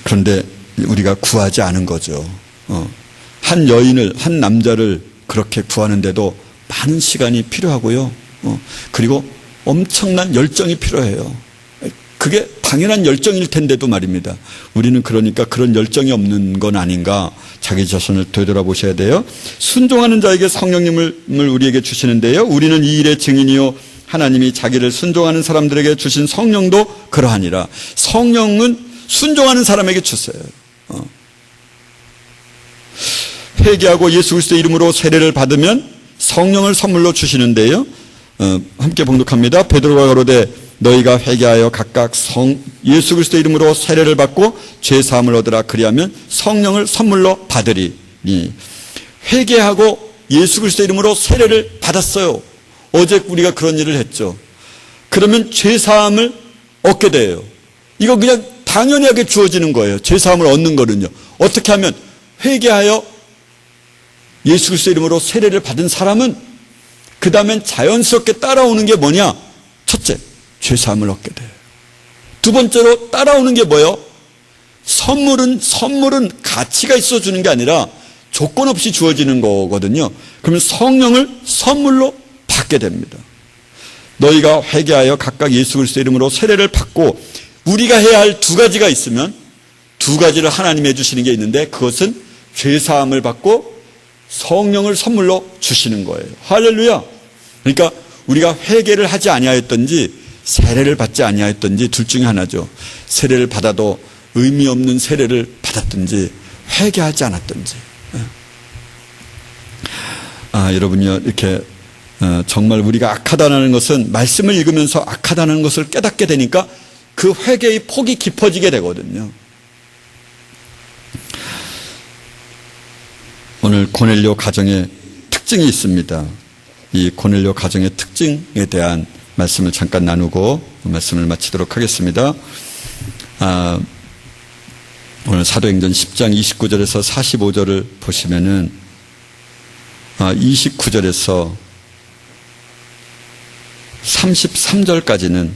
A: 그런데 우리가 구하지 않은 거죠. 한 여인을, 한 남자를 그렇게 구하는데도 많은 시간이 필요하고요. 그리고 엄청난 열정이 필요해요. 그게 당연한 열정일 텐데도 말입니다. 우리는 그러니까 그런 열정이 없는 건 아닌가, 자기 자신을 되돌아보셔야 돼요. 순종하는 자에게 성령님을 우리에게 주시는데요, 우리는 이 일의 증인이요 하나님이 자기를 순종하는 사람들에게 주신 성령도 그러하니라. 성령은 순종하는 사람에게 주세요. 회개하고 예수 그리스도의 이름으로 세례를 받으면 성령을 선물로 주시는데요, 함께 봉독합니다. 베드로가 가로되 너희가 회개하여 각각 예수 그리스도 이름으로 세례를 받고 죄 사함을 얻으라. 그리하면 성령을 선물로 받으리니. 회개하고 예수 그리스도 이름으로 세례를 받았어요. 어제 우리가 그런 일을 했죠. 그러면 죄 사함을 얻게 돼요. 이거 그냥 당연하게 주어지는 거예요. 죄 사함을 얻는 거는요. 어떻게 하면 회개하여 예수 그리스도 이름으로 세례를 받은 사람은 그 다음엔 자연스럽게 따라오는 게 뭐냐? 첫째, 죄 사함을 얻게 돼요. 두 번째로 따라오는 게 뭐예요? 선물은 가치가 있어 주는 게 아니라 조건 없이 주어지는 거거든요. 그러면 성령을 선물로 받게 됩니다. 너희가 회개하여 각각 예수 그리스도 이름으로 세례를 받고, 우리가 해야 할 두 가지가 있으면 두 가지를 하나님이 해주시는 게 있는데, 그것은 죄 사함을 받고 성령을 선물로 주시는 거예요. 할렐루야. 그러니까 우리가 회개를 하지 아니하였던지 세례를 받지 아니하였던지 둘 중에 하나죠. 세례를 받아도 의미 없는 세례를 받았든지 회개하지 않았든지. 여러분요, 이렇게 정말 우리가 악하다는 것은 말씀을 읽으면서 악하다는 것을 깨닫게 되니까 그 회개의 폭이 깊어지게 되거든요. 오늘 고넬료 가정의 특징이 있습니다. 이 고넬료 가정의 특징에 대한 말씀을 잠깐 나누고 말씀을 마치도록 하겠습니다. 오늘 사도행전 10장 29절에서 45절을 보시면은 29절에서 33절까지는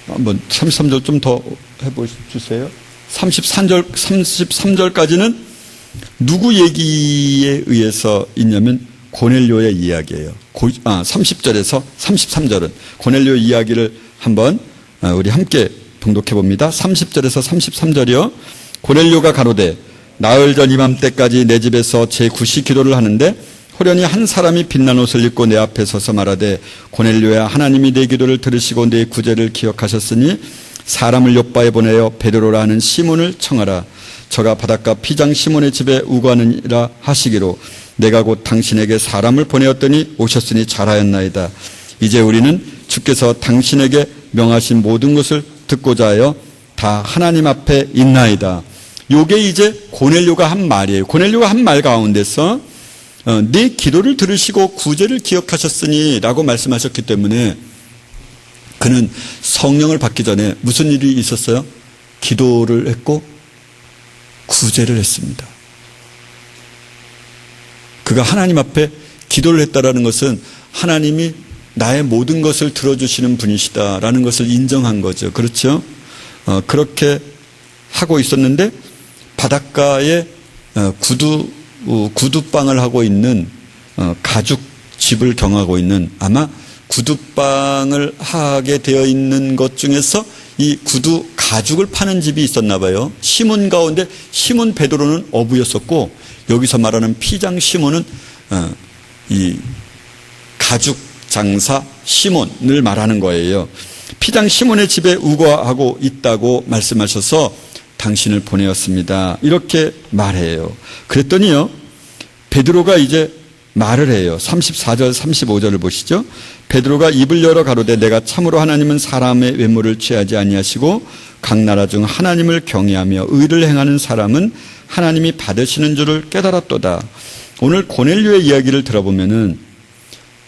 A: 한번 33절 좀 더 해보세요. 33절까지는 누구 얘기에 의해서 있냐면 고넬료의 이야기예요. 30절에서 33절은 고넬료 이야기를 한번 우리 함께 봉독해 봅니다. 30절에서 33절이요. 고넬료가 가로되 나흘 전 이맘때까지 내 집에서 제9시 기도를 하는데 호련히 한 사람이 빛난 옷을 입고 내 앞에 서서 말하되 고넬료야, 하나님이 내 기도를 들으시고 내 구제를 기억하셨으니 사람을 요바에 보내어 베드로라 하는 시몬을 청하라. 저가 바닷가 피장 시몬의 집에 우거하느니라 하시기로 내가 곧 당신에게 사람을 보내었더니 오셨으니 잘하였나이다. 이제 우리는 주께서 당신에게 명하신 모든 것을 듣고자 하여 다 하나님 앞에 있나이다. 요게 이제 고넬료가 한 말이에요. 고넬료가 한 말 가운데서 내 기도를 들으시고 구제를 기억하셨으니 라고 말씀하셨기 때문에 그는 성령을 받기 전에 무슨 일이 있었어요? 기도를 했고 구제를 했습니다. 그가 하나님 앞에 기도를 했다라는 것은 하나님이 나의 모든 것을 들어주시는 분이시다라는 것을 인정한 거죠. 그렇죠? 그렇게 하고 있었는데 바닷가에 구두방을 하고 있는 가죽 집을 경하고 있는, 아마 구두방을 하게 되어 있는 것 중에서 이 구두 가죽을 파는 집이 있었나 봐요. 시몬 가운데 시몬 베드로는 어부였었고, 여기서 말하는 피장 시몬은 이 가죽 장사 시몬을 말하는 거예요. 피장 시몬의 집에 우거하고 있다고 말씀하셔서 당신을 보내었습니다. 이렇게 말해요. 그랬더니요, 베드로가 이제 말을 해요. 34절 35절을 보시죠. 베드로가 입을 열어 가로되 내가 참으로 하나님은 사람의 외모를 취하지 아니하시고 각 나라 중 하나님을 경외하며 의를 행하는 사람은 하나님이 받으시는 줄을 깨달았도다. 오늘 고넬료의 이야기를 들어보면은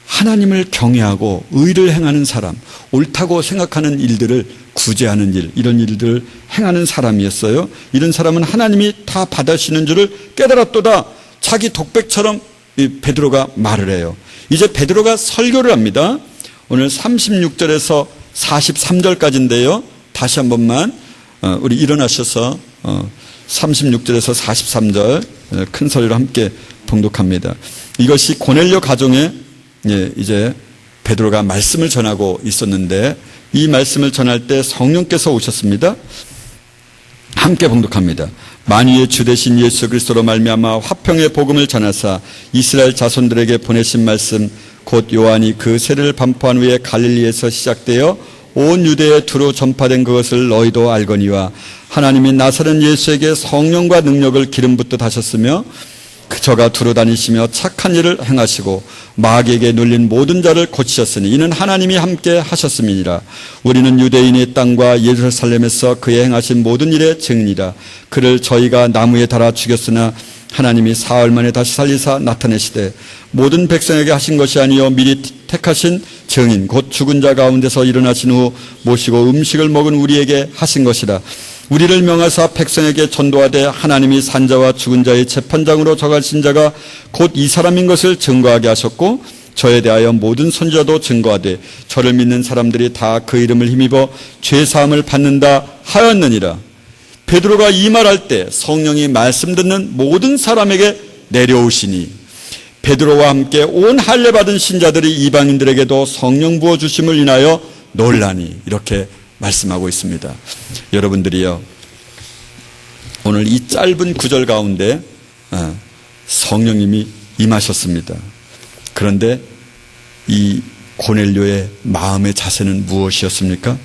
A: 하나님을 경외하고 의를 행하는 사람, 옳다고 생각하는 일들을 구제하는 일, 이런 일들을 행하는 사람이었어요. 이런 사람은 하나님이 다 받으시는 줄을 깨달았도다. 자기 독백처럼 베드로가 말을 해요. 이제 베드로가 설교를 합니다. 오늘 36절에서 43절까지인데요. 다시 한 번만 우리 일어나셔서 36절에서 43절 큰 소리로 함께 봉독합니다. 이것이 고넬료 가정에 이제 베드로가 말씀을 전하고 있었는데, 이 말씀을 전할 때 성령께서 오셨습니다. 함께 봉독합니다. 만유의 주 되신 예수 그리스도로 말미암아 화평의 복음을 전하사 이스라엘 자손들에게 보내신 말씀 곧 요한이 그 세례를 반포한 후에 갈릴리에서 시작되어 온 유대에 두루 전파된 그것을 너희도 알거니와 하나님이 나사렛 예수에게 성령과 능력을 기름 붓듯 하셨으며 저가 두루 다니시며 착한 일을 행하시고 마귀에게 눌린 모든 자를 고치셨으니 이는 하나님이 함께 하셨음이니라. 우리는 유대인의 땅과 예루살렘에서 그의 행하신 모든 일의 증인이라. 그를 저희가 나무에 달아 죽였으나 하나님이 사흘 만에 다시 살리사 나타내시되 모든 백성에게 하신 것이 아니요 미리 택하신 증인 곧 죽은 자 가운데서 일어나신 후 모시고 음식을 먹은 우리에게 하신 것이라. 우리를 명하사 백성에게 전도하되 하나님이 산자와 죽은 자의 재판장으로 정하신 자가 곧 이 사람인 것을 증거하게 하셨고 저에 대하여 모든 선지자도 증거하되 저를 믿는 사람들이 다 그 이름을 힘입어 죄사함을 받는다 하였느니라. 베드로가 이 말할 때 성령이 말씀 듣는 모든 사람에게 내려오시니 베드로와 함께 온 할례 받은 신자들이 이방인들에게도 성령 부어 주심을 인하여 놀라니 이렇게 말씀하고 있습니다. 여러분들이요, 오늘 이 짧은 구절 가운데 성령님이 임하셨습니다. 그런데 이 고넬료의 마음의 자세는 무엇이었습니까?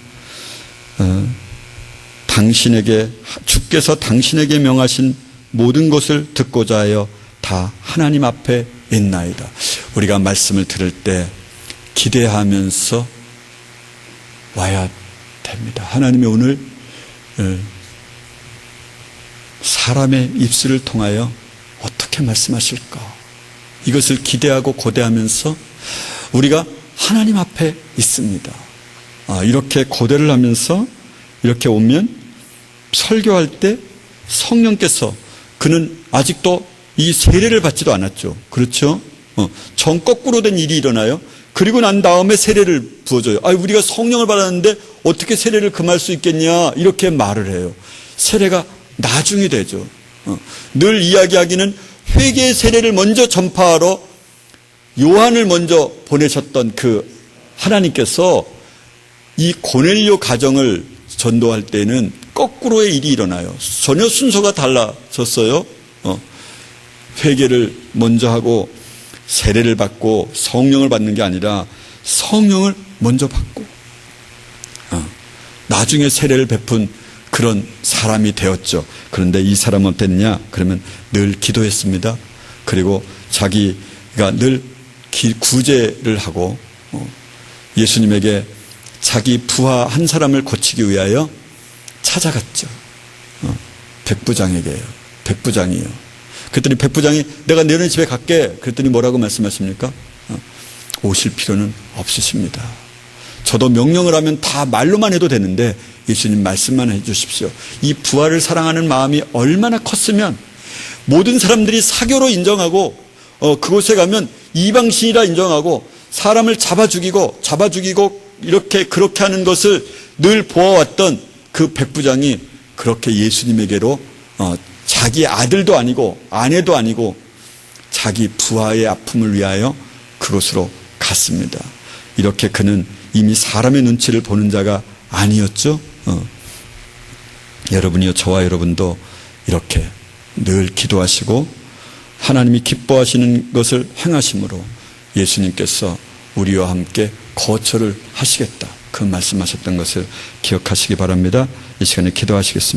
A: 주께서 당신에게 명하신 모든 것을 듣고자 하여 다 하나님 앞에 있나이다. 우리가 말씀을 들을 때 기대하면서 와야 됩니다. 하나님이 오늘 사람의 입술을 통하여 어떻게 말씀하실까? 이것을 기대하고 고대하면서 우리가 하나님 앞에 있습니다. 이렇게 고대를 하면서 이렇게 오면 설교할 때 성령께서 그는 아직도 이 세례를 받지도 않았죠. 그렇죠? 정 거꾸로 된 일이 일어나요. 그리고 난 다음에 세례를 부어줘요. 우리가 성령을 받았는데 어떻게 세례를 금할 수 있겠냐 이렇게 말을 해요. 세례가 나중에 되죠. 늘 이야기하기는 회개의 세례를 먼저 전파하러 요한을 먼저 보내셨던 그 하나님께서 이 고넬료 가정을 전도할 때는 거꾸로의 일이 일어나요. 전혀 순서가 달라졌어요. 회개를 먼저 하고 세례를 받고 성령을 받는 게 아니라 성령을 먼저 받고 나중에 세례를 베푼 그런 사람이 되었죠. 그런데 이 사람은 어땠느냐? 그러면 늘 기도했습니다. 그리고 자기가 늘 구제를 하고 예수님에게 자기 부하 한 사람을 고치기 위하여 찾아갔죠. 백부장에게요. 백부장이요. 그랬더니 백부장이 내가 너네 집에 갈게. 그랬더니 뭐라고 말씀하십니까? 오실 필요는 없으십니다. 저도 명령을 하면 다 말로만 해도 되는데 예수님 말씀만 해 주십시오. 이 부하를 사랑하는 마음이 얼마나 컸으면 모든 사람들이 사교로 인정하고 그곳에 가면 이방신이라 인정하고 사람을 잡아 죽이고 그렇게 하는 것을 늘 보아왔던 그 백부장이 그렇게 예수님에게로 자기 아들도 아니고 아내도 아니고 자기 부하의 아픔을 위하여 그곳으로 갔습니다. 이렇게 그는 이미 사람의 눈치를 보는 자가 아니었죠. 여러분이요, 저와 여러분도 이렇게 늘 기도하시고 하나님이 기뻐하시는 것을 행하심으로 예수님께서 우리와 함께 거처를 하시겠다, 그 말씀하셨던 것을 기억하시기 바랍니다. 이 시간에 기도하시겠습니다.